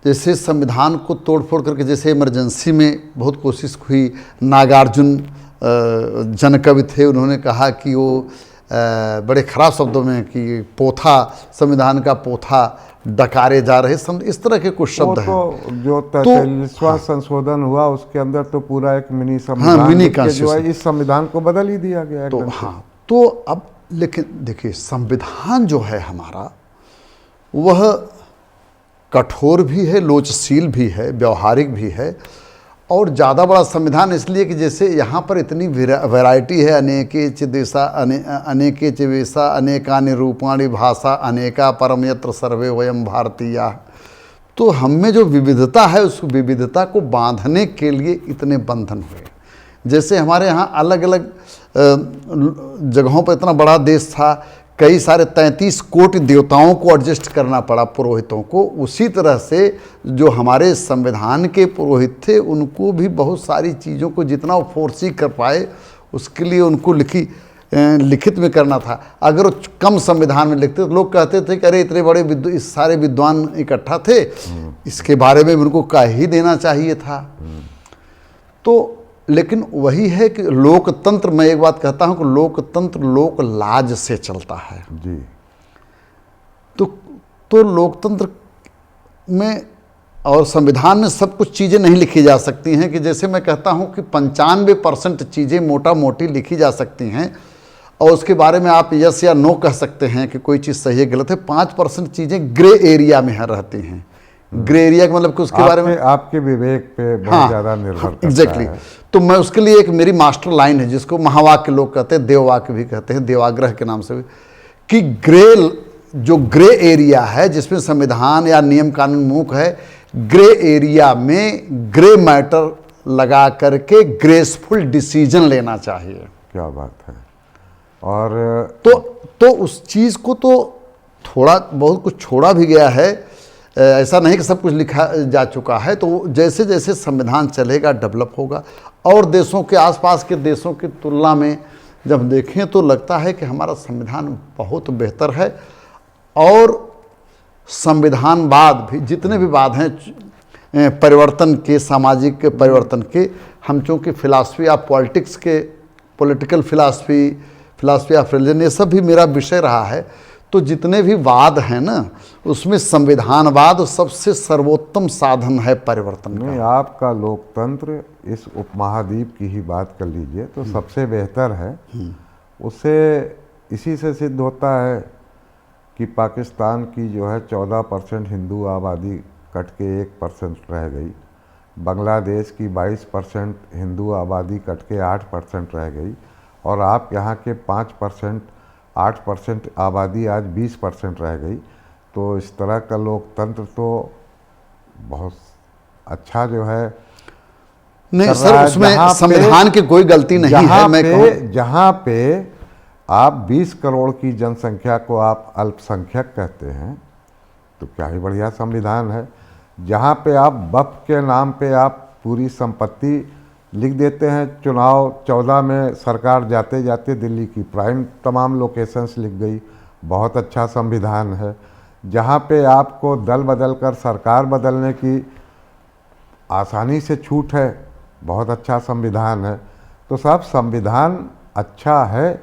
[SPEAKER 2] जैसे संविधान को तोड़ फोड़ करके, जैसे इमरजेंसी में बहुत कोशिश हुई, नागार्जुन जनकवि थे, उन्होंने कहा कि वो बड़े ख़राब शब्दों में कि पोथा, संविधान का पोथा डकारे जा रहे, इस तरह के कुछ शब्द हैं।
[SPEAKER 1] तो जो 43वां संशोधन हुआ उसके अंदर तो पूरा एक मिनी संविधान
[SPEAKER 2] मिनी
[SPEAKER 1] जो है इस संविधान को बदल ही दिया गया।
[SPEAKER 2] तो तो अब लेकिन देखिए, संविधान जो है हमारा वह कठोर भी है, लोचशील भी है, व्यवहारिक भी है। और ज़्यादा बड़ा संविधान इसलिए कि जैसे यहाँ पर इतनी वैरायटी है, अनेके च देशा अनेके च वेशा अनेकानि रूपाणि भाषा अनेका परम यत्र सर्वे वयम भारतीया। तो हम में जो विविधता है उस विविधता को बांधने के लिए इतने बंधन हुए। जैसे हमारे यहाँ अलग अलग जगहों पर इतना बड़ा देश था, कई सारे 33 कोटि देवताओं को एडजस्ट करना पड़ा, पुरोहितों को। उसी तरह से जो हमारे संविधान के पुरोहित थे उनको भी बहुत सारी चीज़ों को जितना वो फोर्सी कर पाए उसके लिए उनको लिखित में करना था। अगर वो कम संविधान में लिखते तो लोग कहते थे कि अरे इतने बड़े इस सारे विद्वान इकट्ठा थे, इसके बारे में उनको कह ही देना चाहिए था। तो लेकिन वही है कि लोकतंत्र, मैं एक बात कहता हूं कि लोकतंत्र लोक लाज से चलता है
[SPEAKER 1] जी।
[SPEAKER 2] तो लोकतंत्र में और संविधान में सब कुछ चीज़ें नहीं लिखी जा सकती हैं। कि जैसे मैं कहता हूं कि 95% चीज़ें मोटा मोटी लिखी जा सकती हैं और उसके बारे में आप यस या नो कह सकते हैं कि कोई चीज़ सही है गलत है। 5% चीज़ें ग्रे एरिया में रहती हैं। ग्रे एरिया का मतलब कि उसके बारे में
[SPEAKER 1] आपके विवेक पे बहुत ज़्यादा निर्भर करता
[SPEAKER 2] एग्जैक्टली
[SPEAKER 1] है।
[SPEAKER 2] तो मैं उसके लिए एक मेरी मास्टर लाइन है जिसको महावाक्य लोग कहते हैं, देववाक्य भी कहते हैं, देवाग्रह के नाम से भी, कि ग्रे एरिया है जिसमें संविधान या नियम कानून मुख है, ग्रे एरिया में ग्रे मैटर लगा करके ग्रेसफुल डिसीजन लेना चाहिए।
[SPEAKER 1] क्या बात है। और
[SPEAKER 2] तो उस चीज़ को तो थोड़ा बहुत कुछ छोड़ा भी गया है, ऐसा नहीं कि सब कुछ लिखा जा चुका है। तो जैसे जैसे संविधान चलेगा, डेवलप होगा। और देशों के, आसपास के देशों की तुलना में जब देखें तो लगता है कि हमारा संविधान बहुत बेहतर है। और संविधानवाद भी, जितने भी वाद हैं परिवर्तन के, सामाजिक परिवर्तन के, हम चूँकि फिलासफी ऑफ पॉलिटिक्स के, पॉलिटिकल फिलासफी ऑफ रिलीजन, ये सब भी मेरा विषय रहा है। तो जितने भी वाद हैं ना, उसमें संविधानवाद सबसे सर्वोत्तम साधन है परिवर्तन का।
[SPEAKER 1] नहीं, आपका लोकतंत्र इस उपमहाद्वीप की ही बात कर लीजिए तो सबसे बेहतर है। उससे इसी से सिद्ध होता है कि पाकिस्तान की जो है 14% हिंदू आबादी कट के 1% रह गई, बांग्लादेश की 22% हिंदू आबादी कट के 8% रह गई, और आप यहाँ के 5%, 8% आबादी आज 20% रह गई। तो इस तरह का लोकतंत्र तो बहुत अच्छा जो है
[SPEAKER 2] नहीं
[SPEAKER 1] कर
[SPEAKER 2] सर,
[SPEAKER 1] रहा है।
[SPEAKER 2] उसमें
[SPEAKER 1] जहाँ
[SPEAKER 2] संविधान की कोई गलती नहीं है। मैं कहूँ
[SPEAKER 1] जहाँ पे आप 20 करोड़ की जनसंख्या को आप अल्पसंख्यक कहते हैं तो क्या ही बढ़िया संविधान है। जहाँ पे आप वक्फ के नाम पे आप पूरी संपत्ति लिख देते हैं, चुनाव 14 में सरकार जाते जाते दिल्ली की प्राइम तमाम लोकेशंस लिख गई, बहुत अच्छा संविधान है। जहाँ पे आपको दल बदल कर सरकार बदलने की आसानी से छूट है, बहुत अच्छा संविधान है। तो साहब संविधान अच्छा है,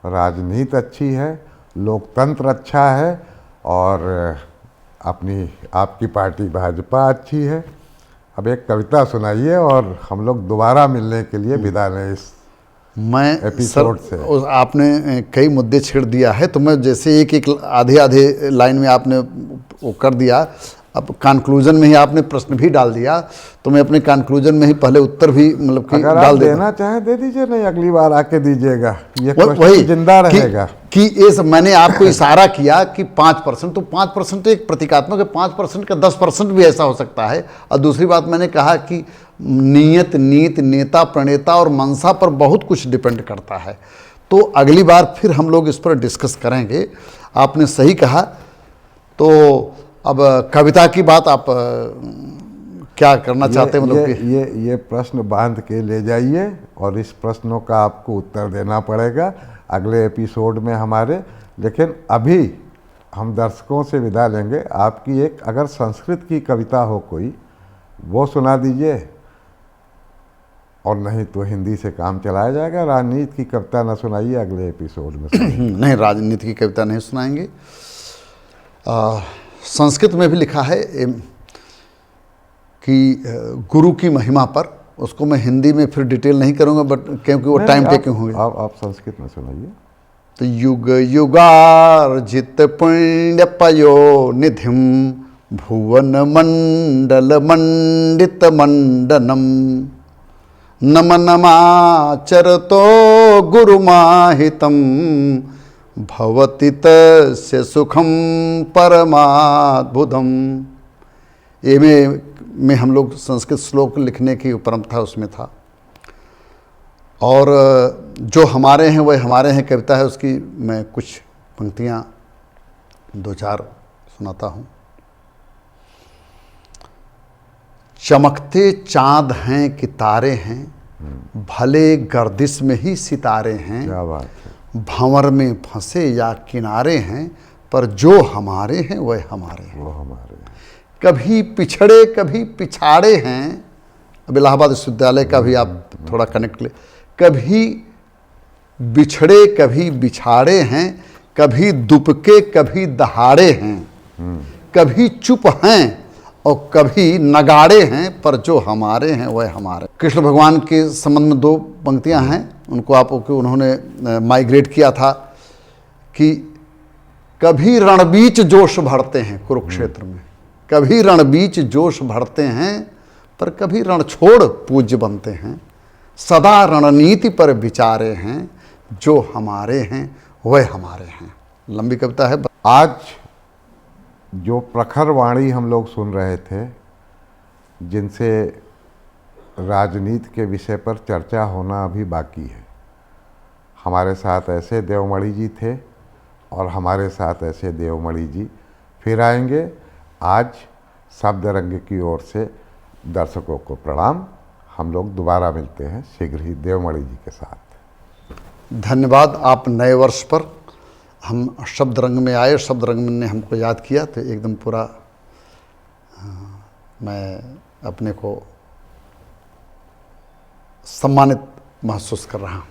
[SPEAKER 1] राजनीति अच्छी है, लोकतंत्र अच्छा है, और आपकी पार्टी भाजपा अच्छी है। अब एक कविता सुनाइए और हम लोग दोबारा मिलने के लिए विदा लें इस
[SPEAKER 2] मैं
[SPEAKER 1] एपिसोड से।
[SPEAKER 2] आपने कई मुद्दे छेड़ दिया है, तो मैं जैसे एक एक आधे लाइन में आपने वो कर दिया। अब कंक्लूजन में ही आपने प्रश्न भी डाल दिया, तो मैं अपने कंक्लूजन में ही पहले उत्तर भी मतलब कि
[SPEAKER 1] अगर
[SPEAKER 2] डाल
[SPEAKER 1] आप
[SPEAKER 2] देता।
[SPEAKER 1] देना चाहें दे दीजिए, नहीं अगली बार आके दीजिएगा, ये
[SPEAKER 2] वही
[SPEAKER 1] क्वेश्चन जिंदा रहेगा।
[SPEAKER 2] कि ये सब मैंने आपको इशारा किया कि 5%, तो 5% तो एक प्रतीकात्मक है, 5% का 10% भी ऐसा हो सकता है। और दूसरी बात मैंने कहा कि नियत, नीति, नेता, प्रणेता और मंशा पर बहुत कुछ डिपेंड करता है। तो अगली बार फिर हम लोग इस पर डिस्कस करेंगे। आपने सही कहा। तो अब कविता की बात आप क्या करना चाहते हैं? मतलब कि
[SPEAKER 1] ये प्रश्न बांध के ले जाइए और इस प्रश्नों का आपको उत्तर देना पड़ेगा अगले एपिसोड में हमारे। लेकिन अभी हम दर्शकों से विदा लेंगे। आपकी एक अगर संस्कृत की कविता हो कोई, वो सुना दीजिए, और नहीं तो हिंदी से काम चलाया जाएगा। राजनीति की कविता ना सुनाइए, अगले एपिसोड में
[SPEAKER 2] नहीं, राजनीति की कविता नहीं सुनाएंगे। संस्कृत में भी लिखा है कि गुरु की महिमा पर, उसको मैं हिंदी में फिर डिटेल नहीं करूँगा, बट क्योंकि वो टाइम टेकिंग होंगे।
[SPEAKER 1] आप संस्कृत में सुनाइए।
[SPEAKER 2] तो युग युगार्जित पुण्य पयो निधिम भुवन मंडल मंडित मंडनम नमनमाचरतो गुरुमाहितम भवति तस्य सुखम परमाद्भुतम। ये में हम लोग संस्कृत श्लोक लिखने की परंपरा उसमें था। और जो हमारे हैं वह हमारे हैं कविता है, उसकी मैं कुछ पंक्तियाँ 2-4 सुनाता हूँ। चमकते चाँद हैं कि तारे हैं, भले गर्दिश में ही सितारे हैं।
[SPEAKER 1] क्या बात है।
[SPEAKER 2] भंवर में फंसे या किनारे हैं, पर जो हमारे हैं वह हमारे हैं।
[SPEAKER 1] वो हमारे हैं।
[SPEAKER 2] कभी पिछड़े कभी पिछाड़े हैं। अब इलाहाबाद विश्वविद्यालय का भी आप थोड़ा कनेक्ट ले। कभी बिछड़े कभी बिछाड़े हैं, कभी दुबके कभी दहाड़े हैं। कभी चुप हैं और कभी नगाड़े हैं, पर जो हमारे हैं वह हमारे। कृष्ण भगवान के संबंध में 2 पंक्तियां हैं, उनको उन्होंने माइग्रेट किया था कि कभी रणबीच जोश भरते हैं कुरुक्षेत्र में, कभी रणबीच जोश भरते हैं, पर कभी रणछोड़ पूज्य बनते हैं। सदा रणनीति पर विचारे हैं, जो हमारे हैं वह हमारे हैं। लंबी कविता है।
[SPEAKER 1] आज जो प्रखर वाणी हम लोग सुन रहे थे, जिनसे राजनीति के विषय पर चर्चा होना अभी बाकी है। हमारे साथ ऐसे देवमणि जी थे और हमारे साथ ऐसे देवमणि जी फिर आएंगे। आज शब्द रंग की ओर से दर्शकों को प्रणाम। हम लोग दोबारा मिलते हैं शीघ्र ही देवमणि जी के साथ।
[SPEAKER 2] धन्यवाद। आप नए वर्ष पर हम शब्द रंग में आए, शब्द रंग ने हमको याद किया, तो एकदम पूरा मैं अपने को सम्मानित महसूस कर रहा हूँ।